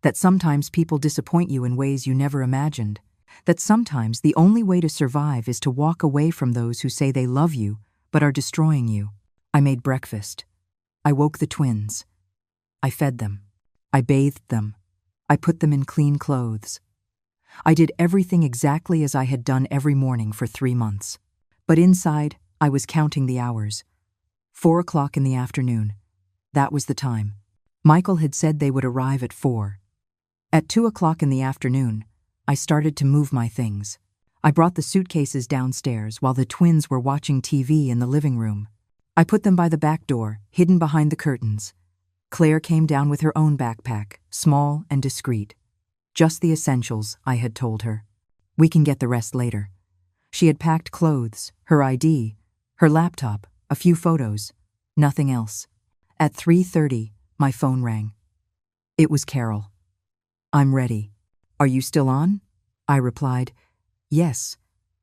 that sometimes people disappoint you in ways you never imagined, that sometimes the only way to survive is to walk away from those who say they love you but are destroying you. I made breakfast. I woke the twins. I fed them. I bathed them. I put them in clean clothes. I did everything exactly as I had done every morning for 3 months. But inside, I was counting the hours. 4 o'clock in the afternoon. That was the time. Michael had said they would arrive at 4. At 2 o'clock in the afternoon, I started to move my things. I brought the suitcases downstairs while the twins were watching TV in the living room. I put them by the back door, hidden behind the curtains. Claire came down with her own backpack, small and discreet. Just the essentials, I had told her. We can get the rest later. She had packed clothes, her ID, her laptop, a few photos, nothing else. At 3:30, my phone rang. It was Carol. "I'm ready. Are you still on?" I replied, "Yes.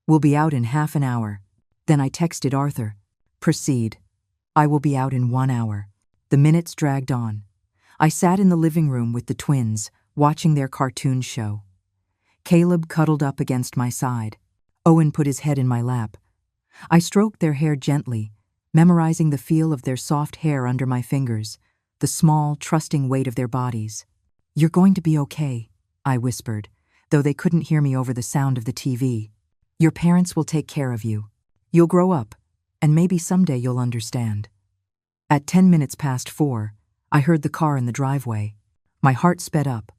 We'll be out in half an hour." Then I texted Arthur, "Proceed. I will be out in 1 hour." The minutes dragged on. I sat in the living room with the twins, watching their cartoon show. Caleb cuddled up against my side. Owen put his head in my lap. I stroked their hair gently, memorizing the feel of their soft hair under my fingers, the small, trusting weight of their bodies. "You're going to be okay," I whispered, though they couldn't hear me over the sound of the TV. "Your parents will take care of you. You'll grow up, and maybe someday you'll understand." At 10 minutes past 4, I heard the car in the driveway. My heart sped up,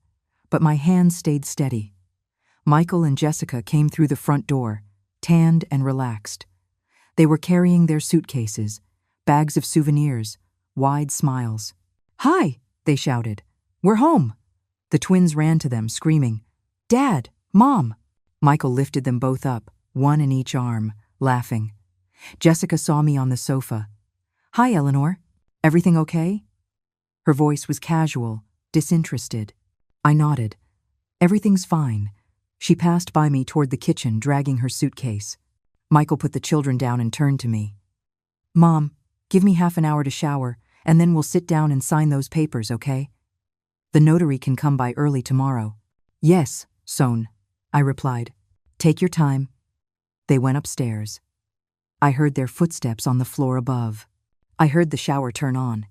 but my hands stayed steady. Michael and Jessica came through the front door, tanned and relaxed. They were carrying their suitcases, bags of souvenirs, wide smiles. "Hi," they shouted. "We're home." The twins ran to them, screaming, "Dad! Mom!" Michael lifted them both up, one in each arm, laughing. Jessica saw me on the sofa. "Hi, Eleanor. Everything okay?" Her voice was casual, disinterested. I nodded. "Everything's fine." She passed by me toward the kitchen, dragging her suitcase. Michael put the children down and turned to me. "Mom, give me half an hour to shower, and then we'll sit down and sign those papers, okay? The notary can come by early tomorrow." "Yes, Son," I replied. "Take your time." They went upstairs. I heard their footsteps on the floor above. I heard the shower turn on.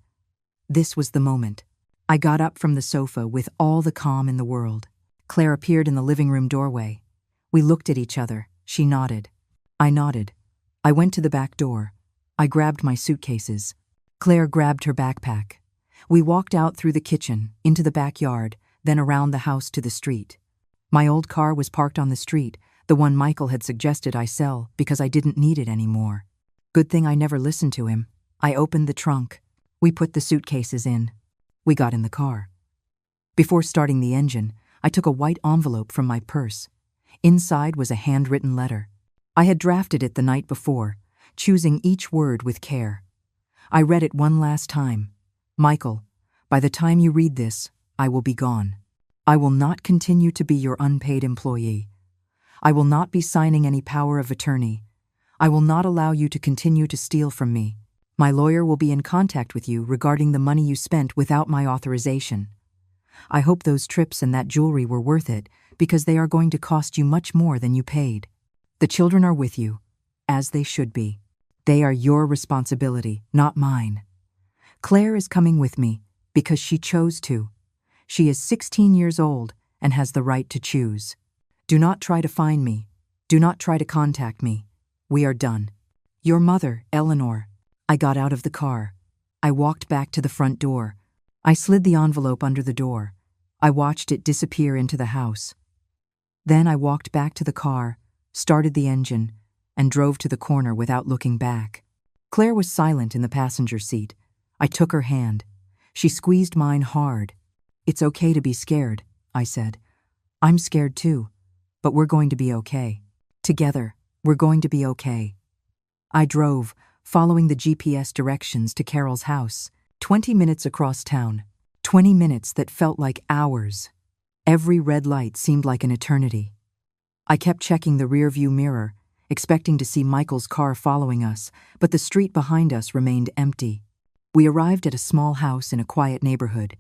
This was the moment. I got up from the sofa with all the calm in the world. Claire appeared in the living room doorway. We looked at each other. She nodded. I nodded. I went to the back door. I grabbed my suitcases. Claire grabbed her backpack. We walked out through the kitchen, into the backyard, then around the house to the street. My old car was parked on the street, the one Michael had suggested I sell because I didn't need it anymore. Good thing I never listened to him. I opened the trunk. We put the suitcases in. We got in the car. Before starting the engine, I took a white envelope from my purse. Inside was a handwritten letter. I had drafted it the night before, choosing each word with care. I read it one last time. "Michael, by the time you read this, I will be gone. I will not continue to be your unpaid employee. I will not be signing any power of attorney. I will not allow you to continue to steal from me. My lawyer will be in contact with you regarding the money you spent without my authorization. I hope those trips and that jewelry were worth it, because they are going to cost you much more than you paid. The children are with you, as they should be. They are your responsibility, not mine. Claire is coming with me because she chose to. She is 16 years old and has the right to choose. Do not try to find me. Do not try to contact me. We are done. Your mother, Eleanor." I got out of the car. I walked back to the front door. I slid the envelope under the door. I watched it disappear into the house. Then I walked back to the car, started the engine, and drove to the corner without looking back. Claire was silent in the passenger seat. I took her hand. She squeezed mine hard. "It's okay to be scared," I said. "I'm scared too, but we're going to be okay. Together, we're going to be okay." I drove, following the GPS directions to Carol's house, 20 minutes across town. 20 minutes that felt like hours. Every red light seemed like an eternity. I kept checking the rearview mirror, expecting to see Michael's car following us, but the street behind us remained empty. We arrived at a small house in a quiet neighborhood.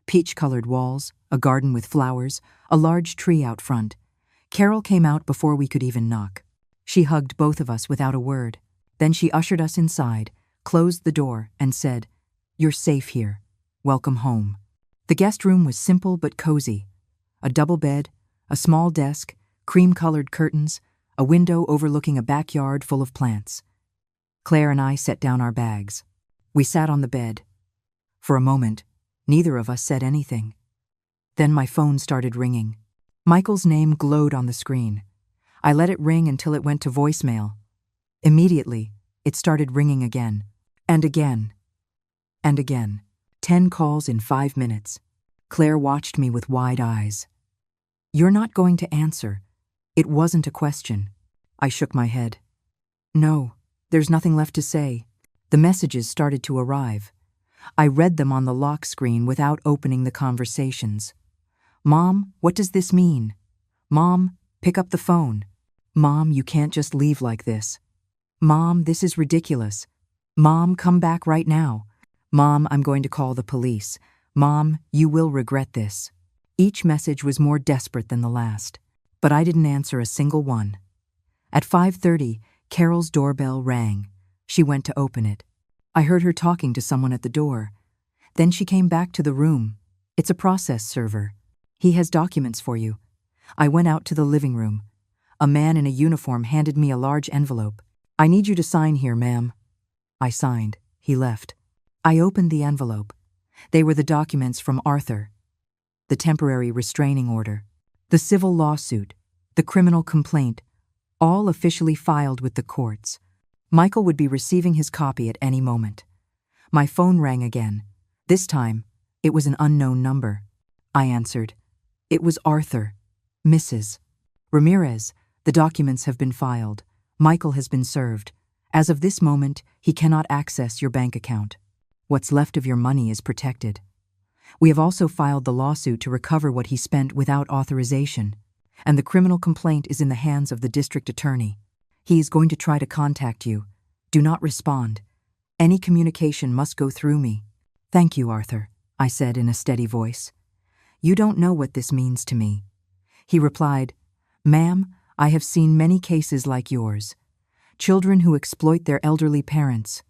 Peach-colored walls, a garden with flowers, a large tree out front. Carol came out before we could even knock. She hugged both of us without a word. Then she ushered us inside, closed the door, and said, "You're safe here. Welcome home." The guest room was simple but cozy. A double bed, a small desk, cream-colored curtains, a window overlooking a backyard full of plants. Claire and I set down our bags. We sat on the bed. For a moment, neither of us said anything. Then my phone started ringing. Michael's name glowed on the screen. I let it ring until it went to voicemail. Immediately, it started ringing again, and again, and again. 10 calls in 5 minutes. Claire watched me with wide eyes. "You're not going to answer." It wasn't a question. I shook my head. "No, there's nothing left to say." The messages started to arrive. I read them on the lock screen without opening the conversations. Mom, what does this mean? Mom, pick up the phone. Mom, you can't just leave like this. Mom, this is ridiculous. Mom, come back right now. Mom, I'm going to call the police. Mom, you will regret this. Each message was more desperate than the last, but I didn't answer a single one. At 5:30, Carol's doorbell rang. She went to open it. I heard her talking to someone at the door. Then she came back to the room. It's a process server. He has documents for you. I went out to the living room. A man in a uniform handed me a large envelope. I need you to sign here, ma'am. I signed. He left. I opened the envelope. They were the documents from Arthur. The temporary restraining order, the civil lawsuit, the criminal complaint, all officially filed with the courts. Michael would be receiving his copy at any moment. My phone rang again. This time, it was an unknown number. I answered. It was Arthur. Mrs. Ramirez, the documents have been filed. Michael has been served. As of this moment, he cannot access your bank account. What's left of your money is protected. We have also filed the lawsuit to recover what he spent without authorization, and the criminal complaint is in the hands of the district attorney. He is going to try to contact you. Do not respond. Any communication must go through me. Thank you, Arthur, I said in a steady voice. You don't know what this means to me. He replied, Ma'am, I have seen many cases like yours. Children who exploit their elderly parents.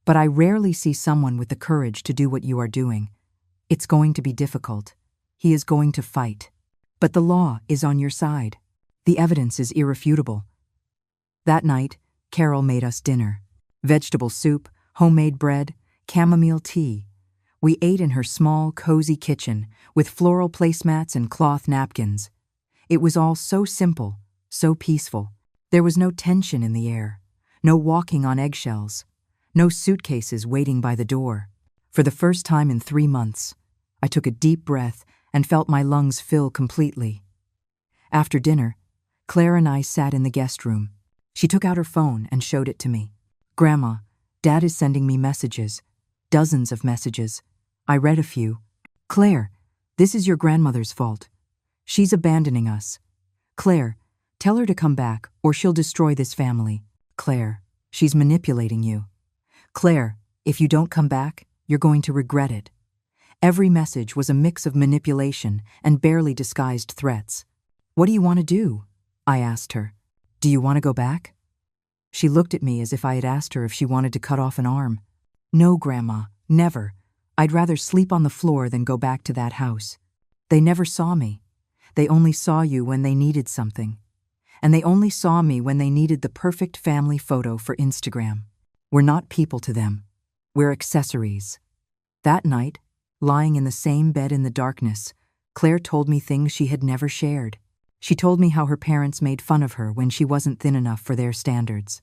But I rarely see someone with the courage to do what you are doing. It's going to be difficult. He is going to fight. But the law is on your side. The evidence is irrefutable. That night, Carol made us dinner. Vegetable soup, homemade bread, chamomile tea. We ate in her small, cozy kitchen with floral placemats and cloth napkins. It was all so simple, so peaceful. There was no tension in the air, no walking on eggshells, no suitcases waiting by the door. For the first time in 3 months, I took a deep breath and felt my lungs fill completely. After dinner, Claire and I sat in the guest room. She took out her phone and showed it to me. Grandma, Dad is sending me messages. Dozens of messages. I read a few. Claire, this is your grandmother's fault. She's abandoning us. Claire, tell her to come back or she'll destroy this family. Claire, she's manipulating you. Claire, if you don't come back, you're going to regret it. Every message was a mix of manipulation and barely disguised threats. What do you want to do? I asked her. Do you want to go back? She looked at me as if I had asked her if she wanted to cut off an arm. No, Grandma, never. I'd rather sleep on the floor than go back to that house. They never saw me. They only saw you when they needed something. And they only saw me when they needed the perfect family photo for Instagram. We're not people to them. We're accessories. That night, lying in the same bed in the darkness, Claire told me things she had never shared. She told me how her parents made fun of her when she wasn't thin enough for their standards.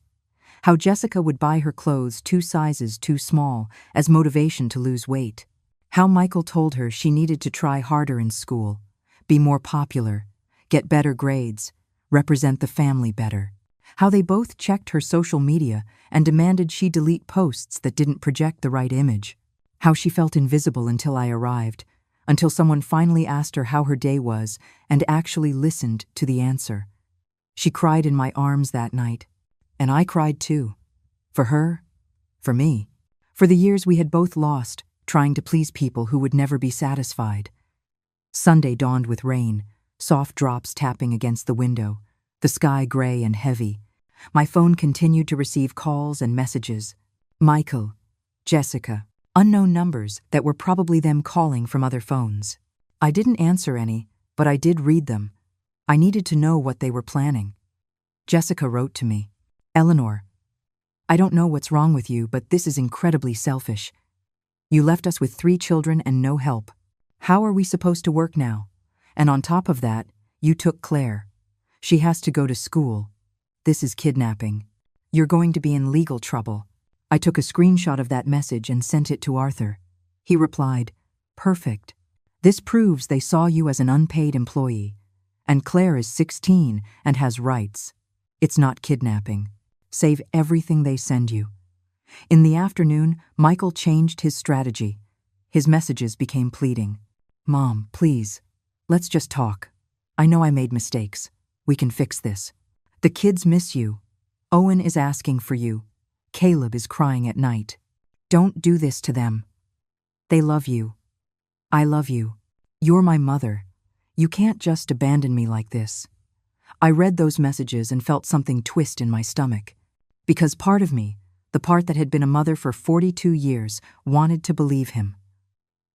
How Jessica would buy her clothes 2 sizes too small as motivation to lose weight. How Michael told her she needed to try harder in school, be more popular, get better grades, represent the family better. How they both checked her social media and demanded she delete posts that didn't project the right image. How she felt invisible until I arrived, until someone finally asked her how her day was and actually listened to the answer. She cried in my arms that night, and I cried too. For her, for me, for the years we had both lost, trying to please people who would never be satisfied. Sunday dawned with rain, soft drops tapping against the window, the sky gray and heavy. My phone continued to receive calls and messages. Michael, Jessica, unknown numbers that were probably them calling from other phones. I didn't answer any, but I did read them. I needed to know what they were planning. Jessica wrote to me, Eleanor, I don't know what's wrong with you, but this is incredibly selfish. You left us with 3 children and no help. How are we supposed to work now? And on top of that, you took Claire. She has to go to school. This is kidnapping. You're going to be in legal trouble. I took a screenshot of that message and sent it to Arthur. He replied, Perfect. This proves they saw you as an unpaid employee. And Claire is 16 and has rights. It's not kidnapping. Save everything they send you. In the afternoon, Michael changed his strategy. His messages became pleading. Mom, please. Let's just talk. I know I made mistakes. We can fix this. The kids miss you. Owen is asking for you. Caleb is crying at night. Don't do this to them. They love you. I love you. You're my mother. You can't just abandon me like this. I read those messages and felt something twist in my stomach. Because part of me, the part that had been a mother for 42 years, wanted to believe him.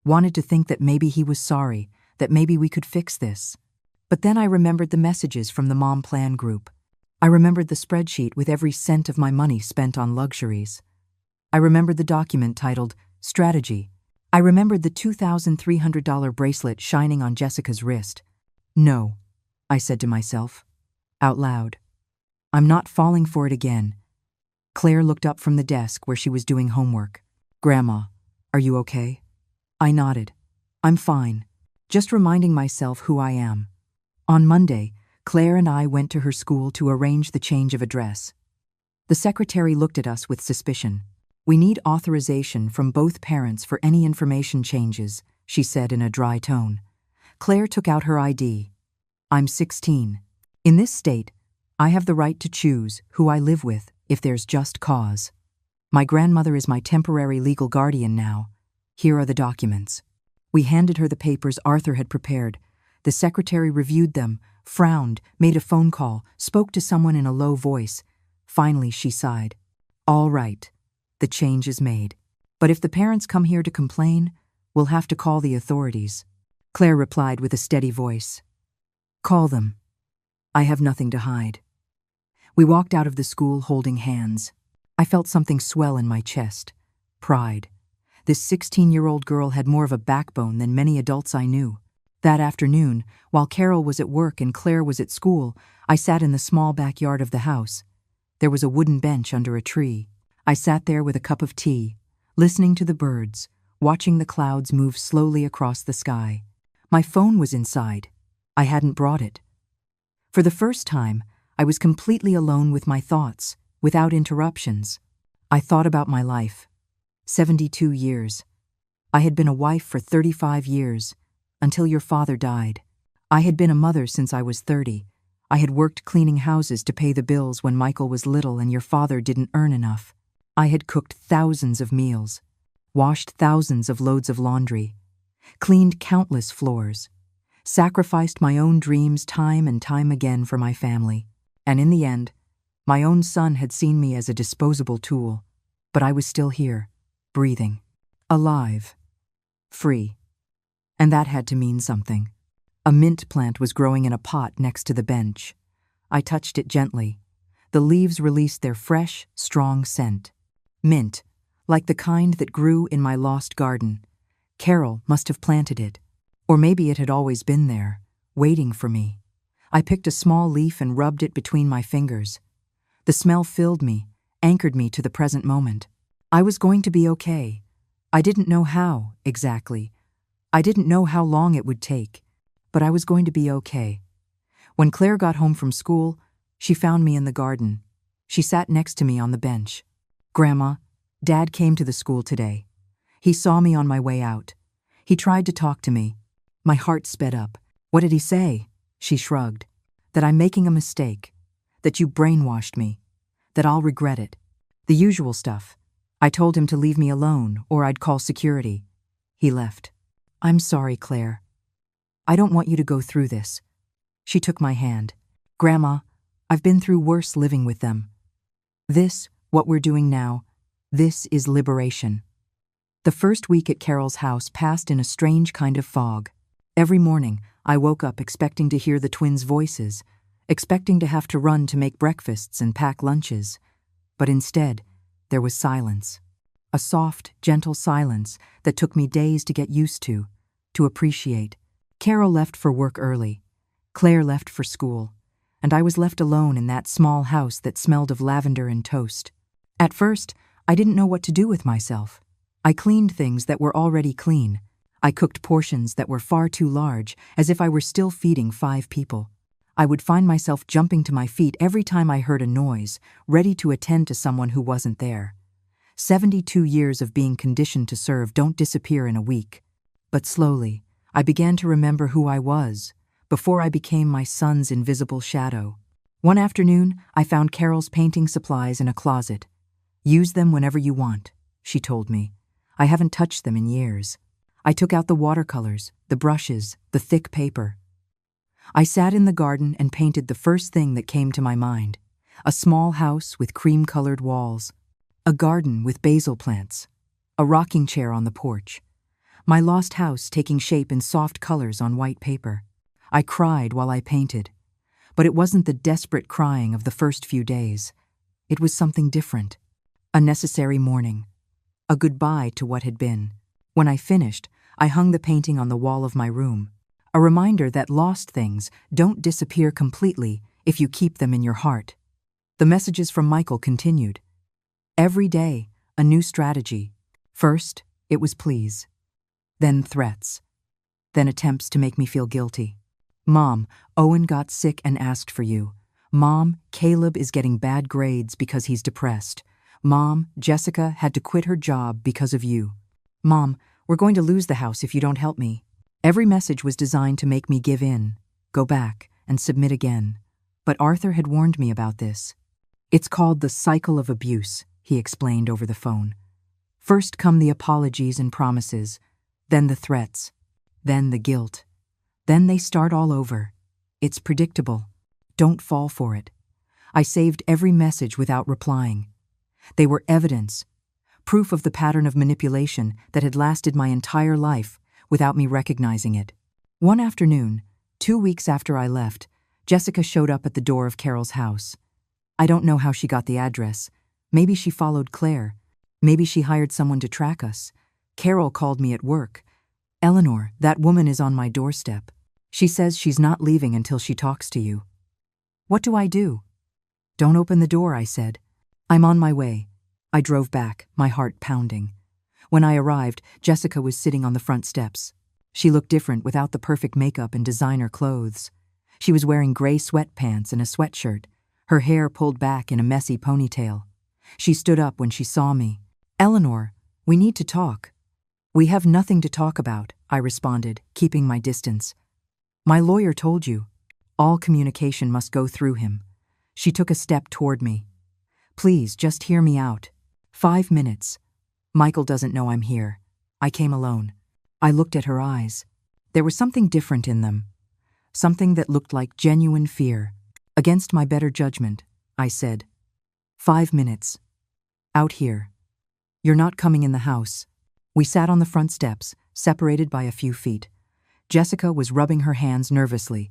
Wanted to think that maybe he was sorry, that maybe we could fix this. But then I remembered the messages from the Mom Plan group. I remembered the spreadsheet with every cent of my money spent on luxuries. I remembered the document titled Strategy. I remembered the $2,300 bracelet shining on Jessica's wrist. No, I said to myself, out loud. I'm not falling for it again. Claire looked up from the desk where she was doing homework. Grandma, are you okay? I nodded. I'm fine. Just reminding myself who I am. On Monday, Claire and I went to her school to arrange the change of address. The secretary looked at us with suspicion. We need authorization from both parents for any information changes, she said in a dry tone. Claire took out her ID. I'm 16. In this state, I have the right to choose who I live with if there's just cause. My grandmother is my temporary legal guardian now. Here are the documents. We handed her the papers Arthur had prepared. The secretary reviewed them, frowned, made a phone call, spoke to someone in a low voice. Finally, she sighed. All right, the change is made. But if the parents come here to complain, we'll have to call the authorities. Claire replied with a steady voice. Call them. I have nothing to hide. We walked out of the school holding hands. I felt something swell in my chest. Pride. This 16-year-old girl had more of a backbone than many adults I knew. That afternoon, while Carol was at work and Claire was at school, I sat in the small backyard of the house. There was a wooden bench under a tree. I sat there with a cup of tea, listening to the birds, watching the clouds move slowly across the sky. My phone was inside. I hadn't brought it. For the first time, I was completely alone with my thoughts, without interruptions. I thought about my life. 72 years. I had been a wife for 35 years, until your father died. I had been a mother since I was 30. I had worked cleaning houses to pay the bills when Michael was little and your father didn't earn enough. I had cooked thousands of meals, washed thousands of loads of laundry, cleaned countless floors, sacrificed my own dreams time and time again for my family. And in the end, my own son had seen me as a disposable tool, but I was still here, breathing, alive, free. And that had to mean something. A mint plant was growing in a pot next to the bench. I touched it gently. The leaves released their fresh, strong scent. Mint, like the kind that grew in my lost garden. Carol must have planted it. Or maybe it had always been there, waiting for me. I picked a small leaf and rubbed it between my fingers. The smell filled me, anchored me to the present moment. I was going to be okay. I didn't know how, exactly. I didn't know how long it would take, but I was going to be okay. When Claire got home from school, she found me in the garden. She sat next to me on the bench. Grandma, Dad came to the school today. He saw me on my way out. He tried to talk to me. My heart sped up. What did he say? She shrugged. That I'm making a mistake. That you brainwashed me. That I'll regret it. The usual stuff. I told him to leave me alone or I'd call security. He left. I'm sorry, Claire. I don't want you to go through this. She took my hand. Grandma, I've been through worse living with them. This, what we're doing now, this is liberation. The first week at Carol's house passed in a strange kind of fog. Every morning, I woke up expecting to hear the twins' voices, expecting to have to run to make breakfasts and pack lunches. But instead, there was silence. A soft, gentle silence that took me days to get used to appreciate. Carol left for work early. Claire left for school. And I was left alone in that small house that smelled of lavender and toast. At first, I didn't know what to do with myself. I cleaned things that were already clean. I cooked portions that were far too large, as if I were still feeding 5 people. I would find myself jumping to my feet every time I heard a noise, ready to attend to someone who wasn't there. 72 years of being conditioned to serve don't disappear in a week. But slowly, I began to remember who I was, before I became my son's invisible shadow. One afternoon, I found Carol's painting supplies in a closet. "Use them whenever you want," she told me. "I haven't touched them in years." I took out the watercolors, the brushes, the thick paper. I sat in the garden and painted the first thing that came to my mind. A small house with cream-colored walls. A garden with basil plants. A rocking chair on the porch. My lost house taking shape in soft colors on white paper. I cried while I painted. But it wasn't the desperate crying of the first few days. It was something different. A necessary mourning. A goodbye to what had been. When I finished, I hung the painting on the wall of my room. A reminder that lost things don't disappear completely if you keep them in your heart. The messages from Michael continued. Every day, a new strategy. First, it was pleas. Then threats. Then attempts to make me feel guilty. "Mom, Owen got sick and asked for you. Mom, Caleb is getting bad grades because he's depressed. Mom, Jessica had to quit her job because of you. Mom, we're going to lose the house if you don't help me." Every message was designed to make me give in, go back, and submit again. But Arthur had warned me about this. "It's called the cycle of abuse," he explained over the phone. "First come the apologies and promises, then the threats, then the guilt. Then they start all over. It's predictable. Don't fall for it." I saved every message without replying. They were evidence, proof of the pattern of manipulation that had lasted my entire life without me recognizing it. One afternoon, 2 weeks after I left, Jessica showed up at the door of Carol's house. I don't know how she got the address. Maybe she followed Claire. Maybe she hired someone to track us. Carol called me at work. "Eleanor, that woman is on my doorstep. She says she's not leaving until she talks to you." "What do I do?" "Don't open the door," I said. "I'm on my way." I drove back, my heart pounding. When I arrived, Jessica was sitting on the front steps. She looked different without the perfect makeup and designer clothes. She was wearing gray sweatpants and a sweatshirt, her hair pulled back in a messy ponytail. She stood up when she saw me. "Eleanor, we need to talk." "We have nothing to talk about," I responded, keeping my distance. "My lawyer told you. All communication must go through him." She took a step toward me. "Please, just hear me out. 5 minutes. Michael doesn't know I'm here. I came alone." I looked at her eyes. There was something different in them. Something that looked like genuine fear. "Against my better judgment," I said. 5 minutes. Out here. You're not coming in the house." We sat on the front steps, separated by a few feet. Jessica was rubbing her hands nervously.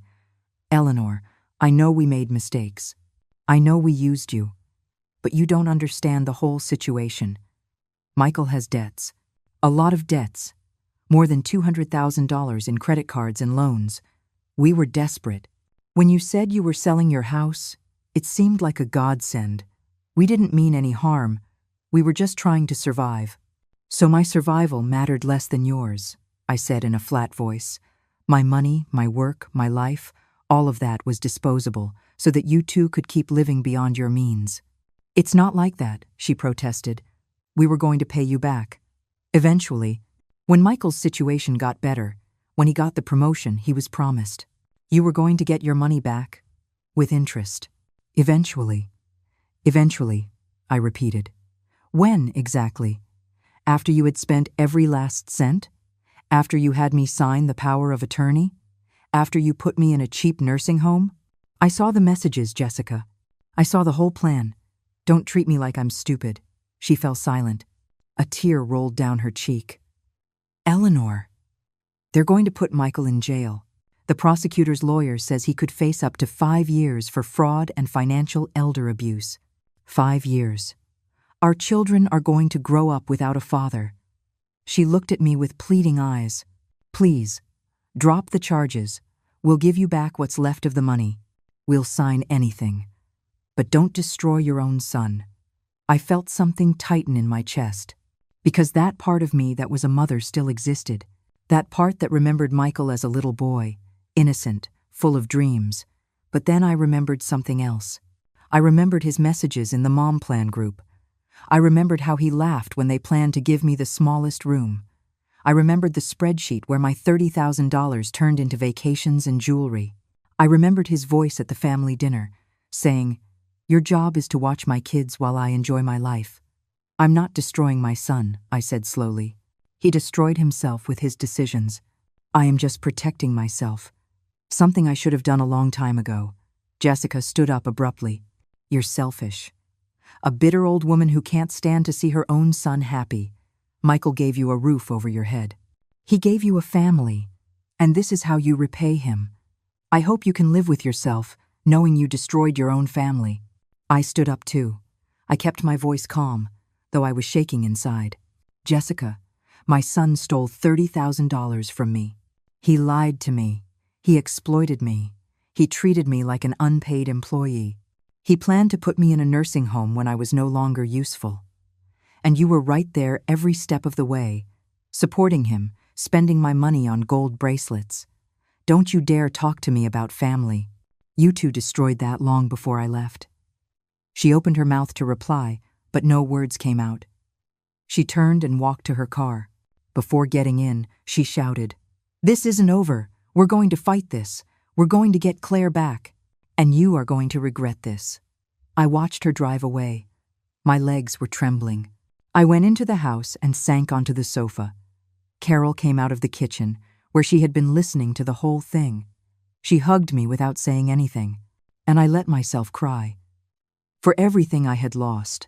"Eleanor, I know we made mistakes. I know we used you. But you don't understand the whole situation. Michael has debts. A lot of debts. More than $200,000 in credit cards and loans. We were desperate. When you said you were selling your house, it seemed like a godsend. We didn't mean any harm. We were just trying to survive. So my survival mattered less than yours," I said in a flat voice. "My money, my work, my life, all of that was disposable so that you two could keep living beyond your means." "It's not like that," she protested. "We were going to pay you back. Eventually, when Michael's situation got better, when he got the promotion he was promised, you were going to get your money back, with interest. Eventually." "Eventually," I repeated. "When exactly? After you had spent every last cent? After you had me sign the power of attorney? After you put me in a cheap nursing home?" "I saw the messages, Jessica. I saw the whole plan. Don't treat me like I'm stupid." She fell silent. A tear rolled down her cheek. "Eleanor, they're going to put Michael in jail. The prosecutor's lawyer says he could face up to 5 years for fraud and financial elder abuse. 5 years. Our children are going to grow up without a father." She looked at me with pleading eyes. "Please, drop the charges. We'll give you back what's left of the money. We'll sign anything. But don't destroy your own son." I felt something tighten in my chest, because that part of me that was a mother still existed, that part that remembered Michael as a little boy, innocent, full of dreams. But then I remembered something else. I remembered his messages in the Mom Plan group. I remembered how he laughed when they planned to give me the smallest room. I remembered the spreadsheet where my $30,000 turned into vacations and jewelry. I remembered his voice at the family dinner, saying, "Your job is to watch my kids while I enjoy my life." "I'm not destroying my son," I said slowly. "He destroyed himself with his decisions. I am just protecting myself. Something I should have done a long time ago." Jessica stood up abruptly. "You're selfish. A bitter old woman who can't stand to see her own son happy. Michael gave you a roof over your head. He gave you a family, and this is how you repay him. I hope you can live with yourself, knowing you destroyed your own family." I stood up too. I kept my voice calm, though I was shaking inside. "Jessica, my son stole $30,000 from me. He lied to me. He exploited me. He treated me like an unpaid employee. He planned to put me in a nursing home when I was no longer useful. And you were right there every step of the way, supporting him, spending my money on gold bracelets. Don't you dare talk to me about family. You two destroyed that long before I left." She opened her mouth to reply, but no words came out. She turned and walked to her car. Before getting in, she shouted, "This isn't over. We're going to fight this. We're going to get Claire back. And you are going to regret this." I watched her drive away. My legs were trembling. I went into the house and sank onto the sofa. Carol came out of the kitchen, where she had been listening to the whole thing. She hugged me without saying anything, and I let myself cry. For everything I had lost.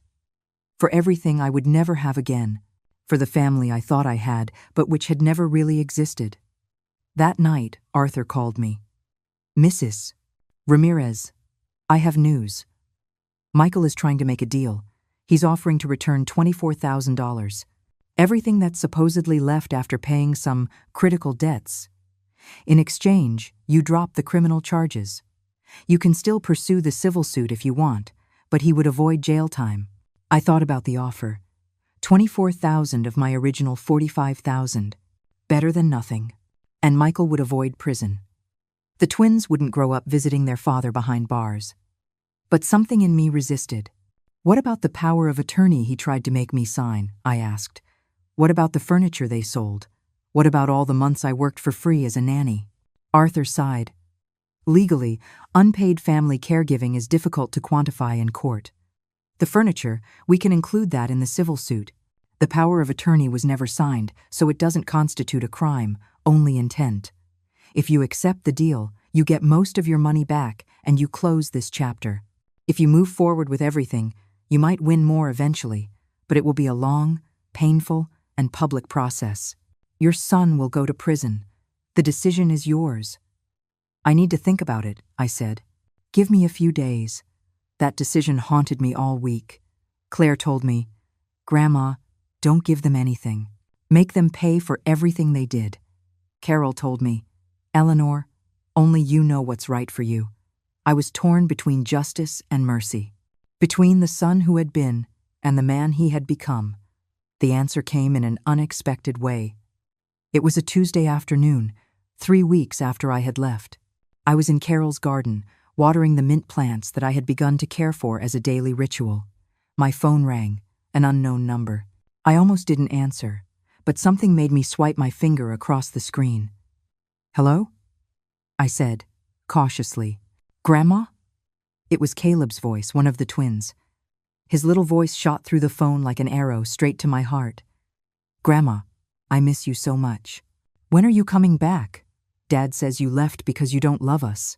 For everything I would never have again. For the family I thought I had, but which had never really existed. That night, Arthur called me. "Mrs. Ramirez, I have news. Michael is trying to make a deal. He's offering to return $24,000. Everything that's supposedly left after paying some critical debts. In exchange, you drop the criminal charges. You can still pursue the civil suit if you want, but he would avoid jail time." I thought about the offer. 24,000 of my original 45,000. Better than nothing. And Michael would avoid prison. The twins wouldn't grow up visiting their father behind bars. But something in me resisted. "What about the power of attorney he tried to make me sign?" I asked. "What about the furniture they sold? What about all the months I worked for free as a nanny?" Arthur sighed. "Legally, unpaid family caregiving is difficult to quantify in court. The furniture, we can include that in the civil suit. The power of attorney was never signed, so it doesn't constitute a crime, only intent. If you accept the deal, you get most of your money back and you close this chapter. If you move forward with everything, you might win more eventually, but it will be a long, painful, and public process. Your son will go to prison. The decision is yours." "I need to think about it," I said. "Give me a few days." That decision haunted me all week. Claire told me, "Grandma, don't give them anything. Make them pay for everything they did." Carol told me, "Eleanor, only you know what's right for you." I was torn between justice and mercy. Between the son who had been and the man he had become. The answer came in an unexpected way. It was a Tuesday afternoon, 3 weeks after I had left. I was in Carol's garden, watering the mint plants that I had begun to care for as a daily ritual. My phone rang, an unknown number. I almost didn't answer, but something made me swipe my finger across the screen. "Hello?" I said, cautiously. "Grandma?" It was Caleb's voice, one of the twins. His little voice shot through the phone like an arrow straight to my heart. "Grandma, I miss you so much. When are you coming back? Dad says you left because you don't love us."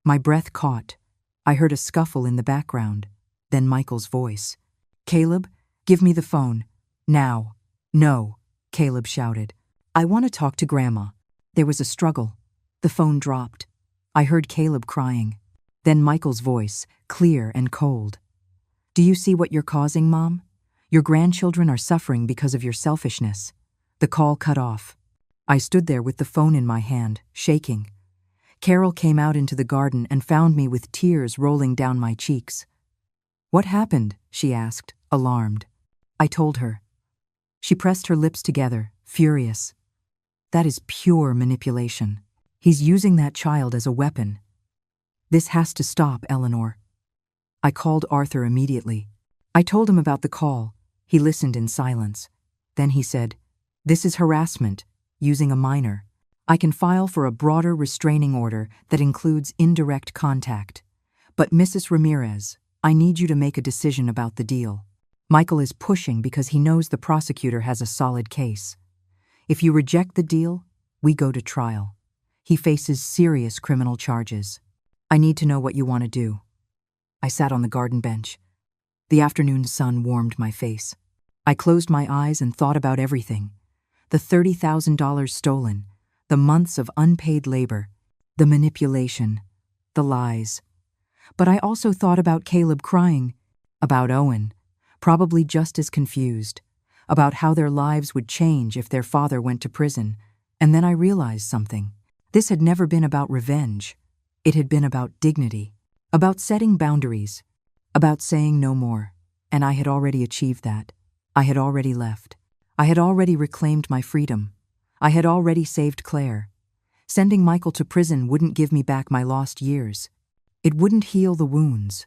My breath caught. I heard a scuffle in the background, then Michael's voice. "Caleb, give me the phone. Now." "No," Caleb shouted. "I want to talk to Grandma." There was a struggle. The phone dropped. I heard Caleb crying. Then Michael's voice, clear and cold. "Do you see what you're causing, Mom? Your grandchildren are suffering because of your selfishness." The call cut off. I stood there with the phone in my hand, shaking. Carol came out into the garden and found me with tears rolling down my cheeks. "What happened?" she asked, alarmed. I told her. She pressed her lips together, furious. "That is pure manipulation. He's using that child as a weapon. This has to stop, Eleanor." I called Arthur immediately. I told him about the call, He listened in silence. Then he said, "This is harassment, using a minor. I can file for a broader restraining order that includes indirect contact. But Mrs. Ramirez, I need you to make a decision about the deal." Michael is pushing because he knows the prosecutor has a solid case. If you reject the deal, we go to trial. He faces serious criminal charges. "I need to know what you want to do." I sat on the garden bench. The afternoon sun warmed my face. I closed my eyes and thought about everything. The $30,000 stolen, the months of unpaid labor, the manipulation, the lies. But I also thought about Caleb crying, about Owen, probably just as confused, about how their lives would change if their father went to prison. And then I realized something. This had never been about revenge. It had been about dignity, about setting boundaries, about saying no more. And I had already achieved that. I had already left. I had already reclaimed my freedom. I had already saved Claire. Sending Michael to prison wouldn't give me back my lost years. It wouldn't heal the wounds.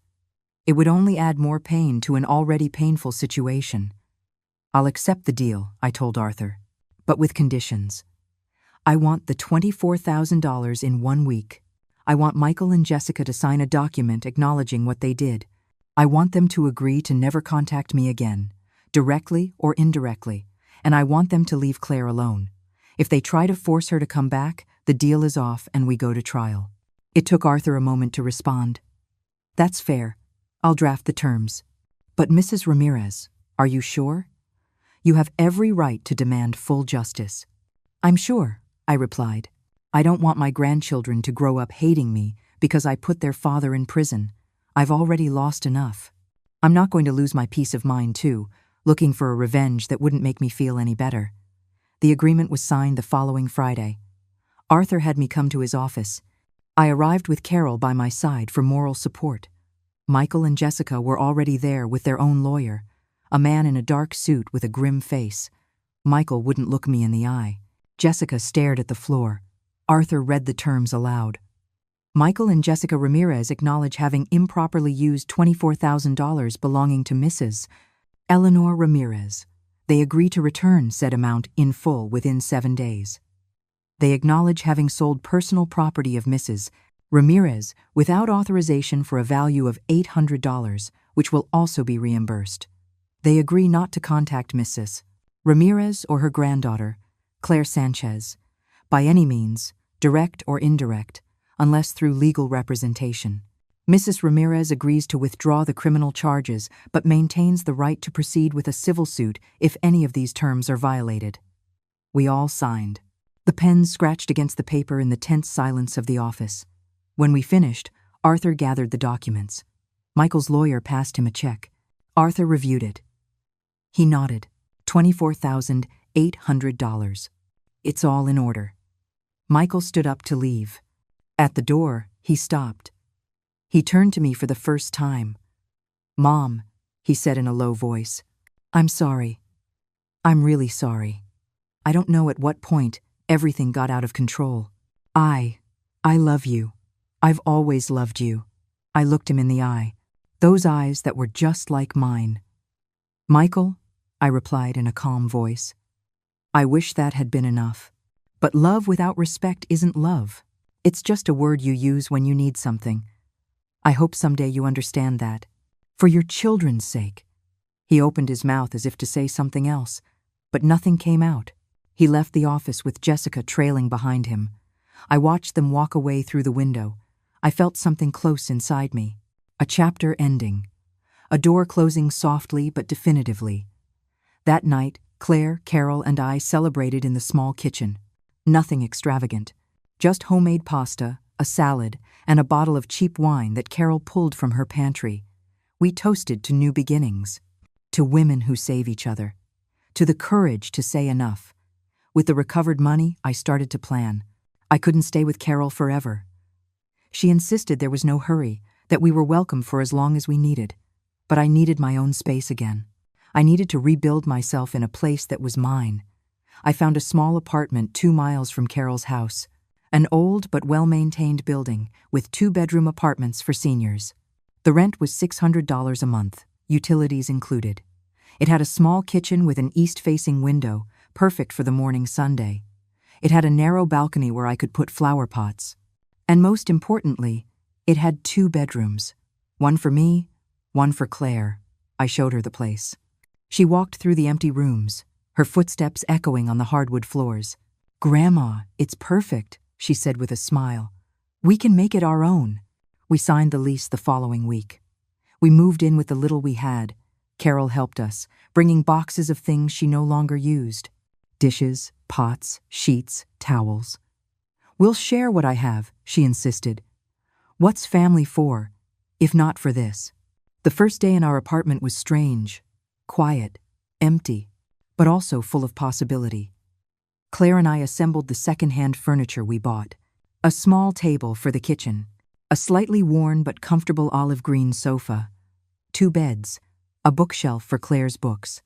It would only add more pain to an already painful situation. "I'll accept the deal," I told Arthur, "but with conditions. I want the $24,000 in 1 week. I want Michael and Jessica to sign a document acknowledging what they did. I want them to agree to never contact me again, directly or indirectly, and I want them to leave Claire alone. If they try to force her to come back, the deal is off and we go to trial." It took Arthur a moment to respond. "That's fair. I'll draft the terms. But Mrs. Ramirez, are you sure? You have every right to demand full justice." "I'm sure," I replied. "I don't want my grandchildren to grow up hating me because I put their father in prison. I've already lost enough. I'm not going to lose my peace of mind too, looking for a revenge that wouldn't make me feel any better." The agreement was signed the following Friday. Arthur had me come to his office. I arrived with Carol by my side for moral support. Michael and Jessica were already there with their own lawyer, a man in a dark suit with a grim face. Michael wouldn't look me in the eye. Jessica stared at the floor. Arthur read the terms aloud. "Michael and Jessica Ramirez acknowledge having improperly used $24,000 belonging to Mrs. Eleanor Ramirez. They agree to return said amount in full within 7 days. They acknowledge having sold personal property of Mrs. Ramirez without authorization for a value of $800, which will also be reimbursed. They agree not to contact Mrs. Ramirez or her granddaughter, Claire Sanchez, by any means, direct or indirect, unless through legal representation. Mrs. Ramirez agrees to withdraw the criminal charges but maintains the right to proceed with a civil suit if any of these terms are violated." We all signed. The pens scratched against the paper in the tense silence of the office. When we finished, Arthur gathered the documents. Michael's lawyer passed him a check. Arthur reviewed it. He nodded. $24,800. "It's all in order." Michael stood up to leave. At the door, he stopped. He turned to me for the first time. "Mom," he said in a low voice, "I'm sorry. I'm really sorry. I don't know at what point everything got out of control. I love you. I've always loved you." I looked him in the eye, those eyes that were just like mine. "Michael," I replied in a calm voice, "I wish that had been enough. But love without respect isn't love. It's just a word you use when you need something. I hope someday you understand that. For your children's sake." He opened his mouth as if to say something else, but nothing came out. He left the office with Jessica trailing behind him. I watched them walk away through the window. I felt something close inside me. A chapter ending. A door closing softly but definitively. That night, Claire, Carol, and I celebrated in the small kitchen. Nothing extravagant. Just homemade pasta, a salad, and a bottle of cheap wine that Carol pulled from her pantry. We toasted to new beginnings. To women who save each other. To the courage to say enough. With the recovered money, I started to plan. I couldn't stay with Carol forever. She insisted there was no hurry, that we were welcome for as long as we needed. But I needed my own space again. I needed to rebuild myself in a place that was mine. I found a small apartment 2 miles from Carol's house. An old but well-maintained building with 2-bedroom apartments for seniors. The rent was $600 a month, utilities included. It had a small kitchen with an east-facing window, perfect for the morning sunday. It had a narrow balcony where I could put flower pots. And most importantly, it had 2 bedrooms. One for me, one for Claire. I showed her the place. She walked through the empty rooms, her footsteps echoing on the hardwood floors. "Grandma, it's perfect," she said with a smile. "We can make it our own." We signed the lease the following week. We moved in with the little we had. Carol helped us, bringing boxes of things she no longer used. Dishes, pots, sheets, towels. "We'll share what I have," she insisted. "What's family for, if not for this?" The first day in our apartment was strange, quiet, empty, but also full of possibility. Claire and I assembled the second-hand furniture we bought. A small table for the kitchen, a slightly worn but comfortable olive green sofa, 2 beds, a bookshelf for Claire's books.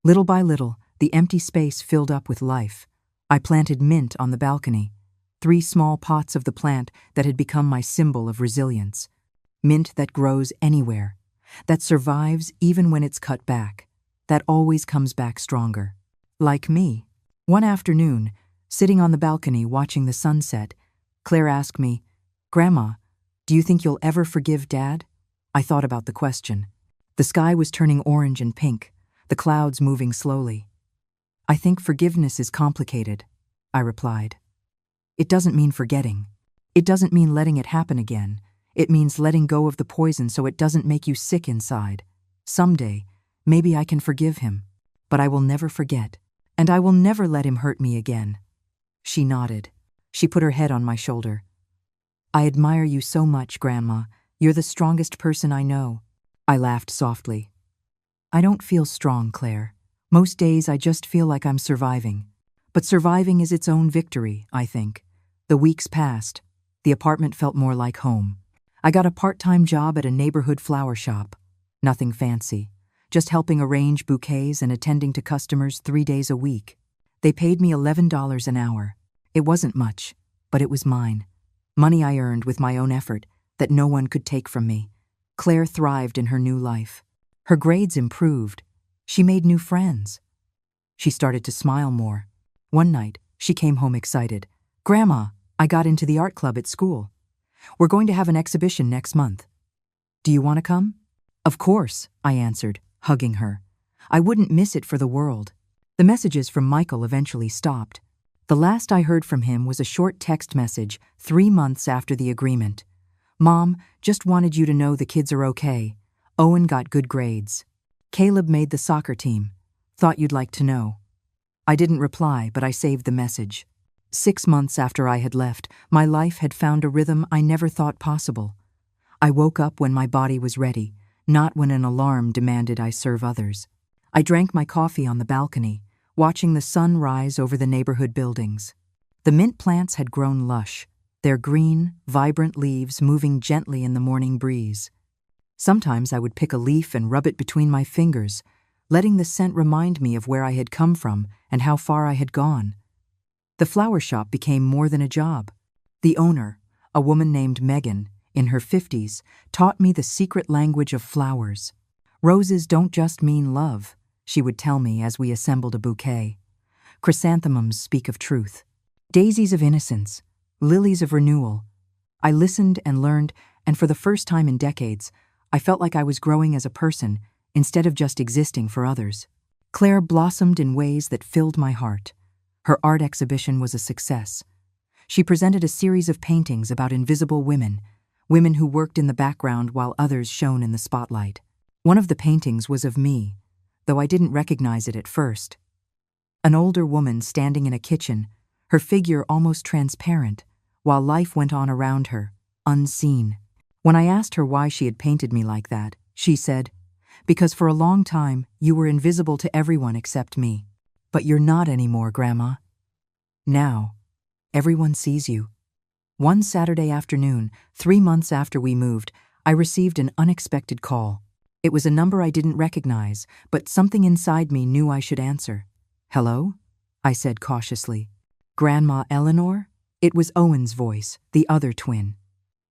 Little by little, the empty space filled up with life. I planted mint on the balcony, 3 small pots of the plant that had become my symbol of resilience. Mint that grows anywhere, that survives even when it's cut back, that always comes back stronger. Like me. One afternoon, sitting on the balcony watching the sunset, Claire asked me, "Grandma, do you think you'll ever forgive Dad?" I thought about the question. The sky was turning orange and pink, the clouds moving slowly. "I think forgiveness is complicated," I replied. "It doesn't mean forgetting. It doesn't mean letting it happen again. It means letting go of the poison so it doesn't make you sick inside. Someday, maybe I can forgive him, but I will never forget, and I will never let him hurt me again." She nodded. She put her head on my shoulder. "I admire you so much, Grandma. You're the strongest person I know." I laughed softly. "I don't feel strong, Claire. Most days I just feel like I'm surviving. But surviving is its own victory, I think." The weeks passed. The apartment felt more like home. I got a part-time job at a neighborhood flower shop. Nothing fancy, just helping arrange bouquets and attending to customers 3 days a week. They paid me $11 an hour. It wasn't much, but it was mine. Money I earned with my own effort that no one could take from me. Claire thrived in her new life. Her grades improved. She made new friends. She started to smile more. One night, she came home excited. "Grandma, I got into the art club at school. We're going to have an exhibition next month. Do you want to come?" "Of course," I answered, hugging her. I wouldn't miss it for the world. The messages from Michael eventually stopped. The last I heard from him was a short text message 3 months after the agreement. "Mom, just wanted you to know the kids are okay. Owen got good grades. Caleb made the soccer team. Thought you'd like to know." I didn't reply, but I saved the message. 6 months after I had left, my life had found a rhythm I never thought possible. I woke up when my body was ready, not when an alarm demanded I serve others. I drank my coffee on the balcony, watching the sun rise over the neighborhood buildings. The mint plants had grown lush, their green, vibrant leaves moving gently in the morning breeze. Sometimes I would pick a leaf and rub it between my fingers, letting the scent remind me of where I had come from and how far I had gone. The flower shop became more than a job. The owner, a woman named Megan, in her 50s, taught me the secret language of flowers. "Roses don't just mean love," she would tell me as we assembled a bouquet. "Chrysanthemums speak of truth. Daisies of innocence. Lilies of renewal." I listened and learned, and for the first time in decades, I felt like I was growing as a person instead of just existing for others. Claire blossomed in ways that filled my heart. Her art exhibition was a success. She presented a series of paintings about invisible women, women who worked in the background while others shone in the spotlight. One of the paintings was of me, though I didn't recognize it at first. An older woman standing in a kitchen, her figure almost transparent, while life went on around her, unseen. When I asked her why she had painted me like that, she said, "Because for a long time, you were invisible to everyone except me. But you're not anymore, Grandma. Now, everyone sees you." One Saturday afternoon, 3 months after we moved, I received an unexpected call. It was a number I didn't recognize, but something inside me knew I should answer. "Hello?" I said cautiously. "Grandma Eleanor?" It was Owen's voice, the other twin.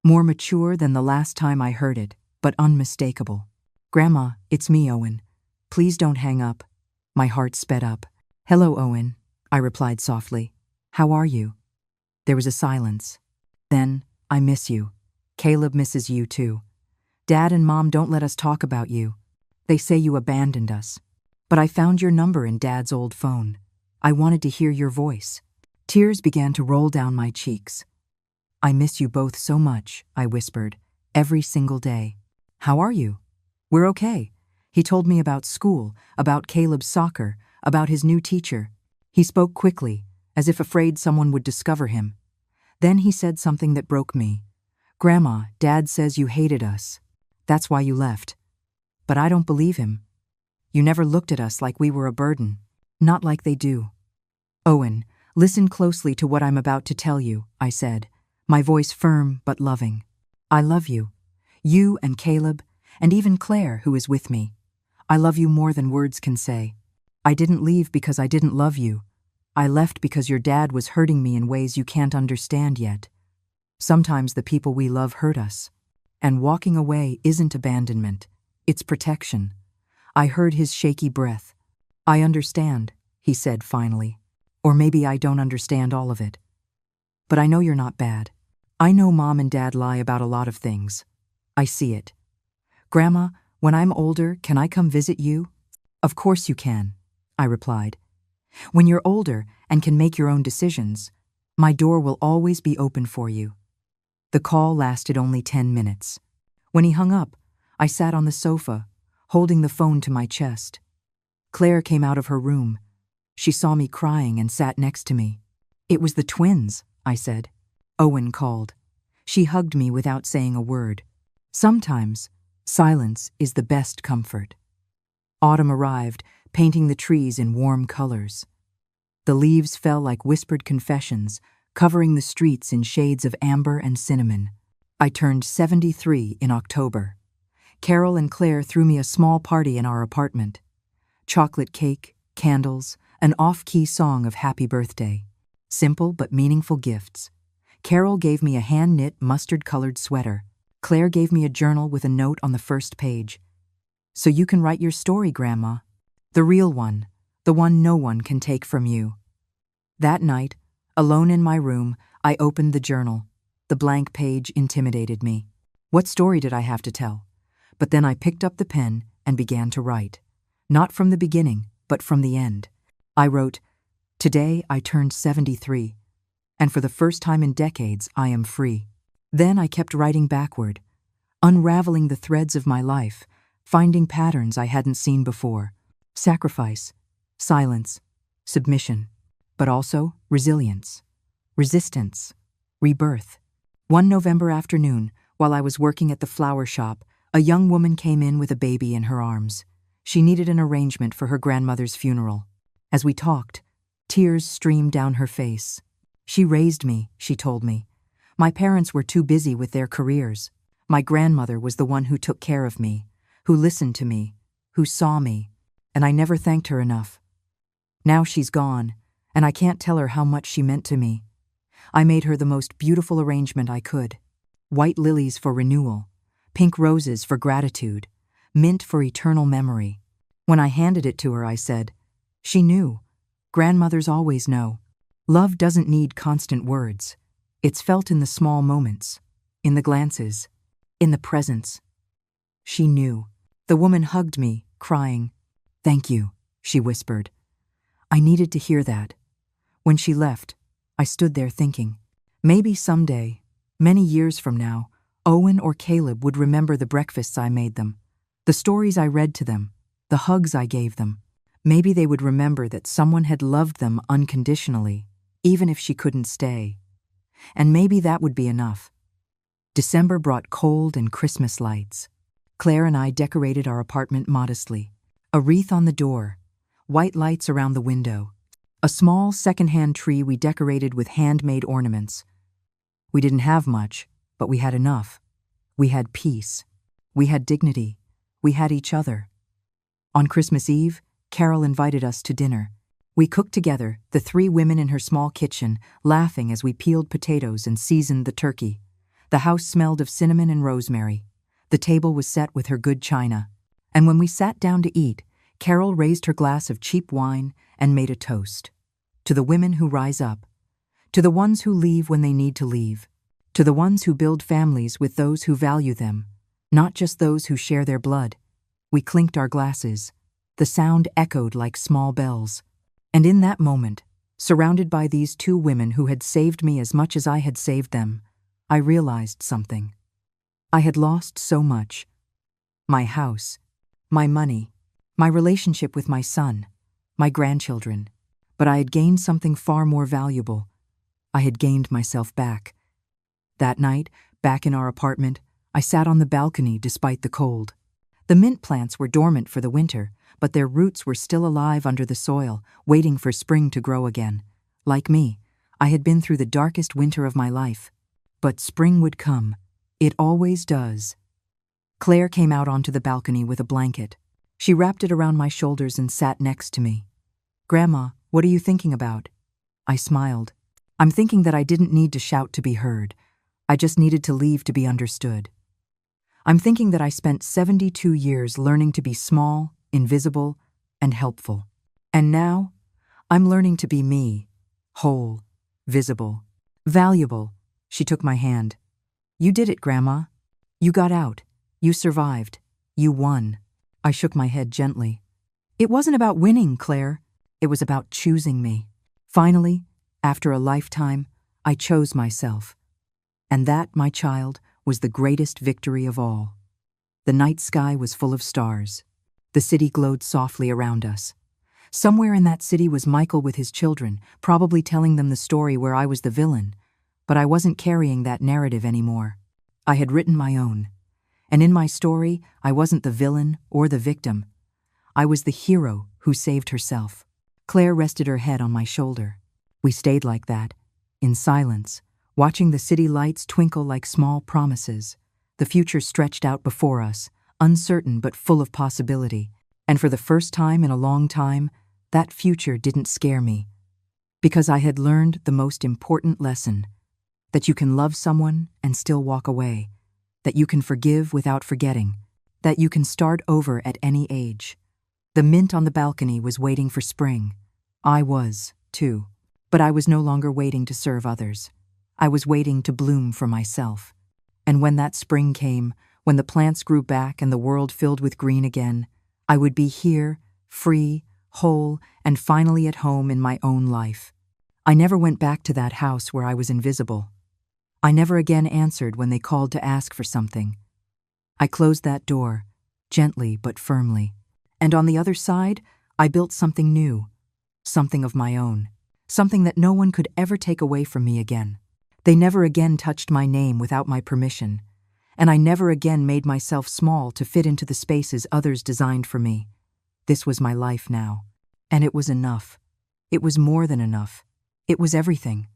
More mature than the last time I heard it, but unmistakable. "Grandma, it's me, Owen. Please don't hang up. My heart sped up. Hello, Owen, I replied softly. How are you? There was a silence. Then, I miss you. Caleb misses you too. Dad and Mom don't let us talk about you. They say you abandoned us. But I found your number in Dad's old phone. I wanted to hear your voice. Tears began to roll down my cheeks. I miss you both so much, I whispered, every single day. How are you? We're okay. He told me about school, about Caleb's soccer, about his new teacher. He spoke quickly, as if afraid someone would discover him. Then he said something that broke me. Grandma, Dad says you hated us. That's why you left. But I don't believe him. You never looked at us like we were a burden. Not like they do. Owen, listen closely to what I'm about to tell you, I said, my voice firm but loving. I love you. You and Caleb, and even Claire, who is with me. I love you more than words can say. I didn't leave because I didn't love you. I left because your dad was hurting me in ways you can't understand yet. Sometimes the people we love hurt us. And walking away isn't abandonment. It's protection. I heard his shaky breath. I understand, he said finally. Or maybe I don't understand all of it. But I know you're not bad. I know Mom and Dad lie about a lot of things. I see it. Grandma, when I'm older, can I come visit you? Of course you can, I replied. When you're older and can make your own decisions, my door will always be open for you. The call lasted only 10 minutes. When he hung up, I sat on the sofa, holding the phone to my chest. Claire came out of her room. She saw me crying and sat next to me. It was the twins, I said. Owen called. She hugged me without saying a word. Sometimes, silence is the best comfort. Autumn arrived, painting the trees in warm colors. The leaves fell like whispered confessions, covering the streets in shades of amber and cinnamon. I turned 73 in October. Carol and Claire threw me a small party in our apartment. Chocolate cake, candles, an off-key song of happy birthday. Simple but meaningful gifts. Carol gave me a hand-knit mustard-colored sweater. Claire gave me a journal with a note on the first page. So you can write your story, Grandma. The real one, the one no one can take from you. That night, alone in my room, I opened the journal. The blank page intimidated me. What story did I have to tell? But then I picked up the pen and began to write. Not from the beginning, but from the end. I wrote, Today I turned 73, and for the first time in decades I am free. Then I kept writing backward, unraveling the threads of my life, finding patterns I hadn't seen before. Sacrifice, silence, submission, but also resilience, resistance, rebirth. One November afternoon, while I was working at the flower shop, a young woman came in with a baby in her arms. She needed an arrangement for her grandmother's funeral. As we talked, tears streamed down her face. She raised me, she told me. My parents were too busy with their careers. My grandmother was the one who took care of me, who listened to me, who saw me, and I never thanked her enough. Now she's gone, and I can't tell her how much she meant to me. I made her the most beautiful arrangement I could. White lilies for renewal, pink roses for gratitude, mint for eternal memory. When I handed it to her, I said, She knew. Grandmothers always know. Love doesn't need constant words. It's felt in the small moments, in the glances, in the presence. She knew. The woman hugged me, crying. Thank you, she whispered. I needed to hear that. When she left, I stood there thinking, maybe someday, many years from now, Owen or Caleb would remember the breakfasts I made them, the stories I read to them, the hugs I gave them. Maybe they would remember that someone had loved them unconditionally, even if she couldn't stay. And maybe that would be enough. December brought cold and Christmas lights. Claire and I decorated our apartment modestly. A wreath on the door, white lights around the window, a small second-hand tree we decorated with handmade ornaments. We didn't have much, but we had enough. We had peace. We had dignity. We had each other. On Christmas Eve, Carol invited us to dinner. We cooked together, the three women in her small kitchen, laughing as we peeled potatoes and seasoned the turkey. The house smelled of cinnamon and rosemary. The table was set with her good china. And when we sat down to eat, Carol raised her glass of cheap wine and made a toast. To the women who rise up. To the ones who leave when they need to leave. To the ones who build families with those who value them, not just those who share their blood. We clinked our glasses. The sound echoed like small bells. And in that moment, surrounded by these two women who had saved me as much as I had saved them, I realized something. I had lost so much. My house, my money, my relationship with my son, my grandchildren. But I had gained something far more valuable. I had gained myself back. That night, back in our apartment, I sat on the balcony despite the cold. The mint plants were dormant for the winter, but their roots were still alive under the soil, waiting for spring to grow again. Like me, I had been through the darkest winter of my life. But spring would come. It always does. Claire came out onto the balcony with a blanket. She wrapped it around my shoulders and sat next to me. "Grandma, what are you thinking about?" I smiled. "I'm thinking that I didn't need to shout to be heard. I just needed to leave to be understood. I'm thinking that I spent 72 years learning to be small, invisible, and helpful. And now, I'm learning to be me, whole, visible, valuable." She took my hand. "You did it, Grandma. You got out. You survived. You won." I shook my head gently. "It wasn't about winning, Claire. It was about choosing me. Finally, after a lifetime, I chose myself. And that, my child, was the greatest victory of all." The night sky was full of stars. The city glowed softly around us. Somewhere in that city was Michael with his children, probably telling them the story where I was the villain. But I wasn't carrying that narrative anymore. I had written my own. And in my story, I wasn't the villain or the victim. I was the hero who saved herself. Claire rested her head on my shoulder. We stayed like that, in silence, watching the city lights twinkle like small promises. The future stretched out before us, uncertain but full of possibility. And for the first time in a long time, that future didn't scare me. Because I had learned the most important lesson: that you can love someone and still walk away, that you can forgive without forgetting, that you can start over at any age. The mint on the balcony was waiting for spring. I was, too. But I was no longer waiting to serve others. I was waiting to bloom for myself. And when that spring came, when the plants grew back and the world filled with green again, I would be here, free, whole, and finally at home in my own life. I never went back to that house where I was invisible. I never again answered when they called to ask for something. I closed that door, gently but firmly. And on the other side, I built something new, something of my own, something that no one could ever take away from me again. They never again touched my name without my permission, and I never again made myself small to fit into the spaces others designed for me. This was my life now, and it was enough. It was more than enough. It was everything.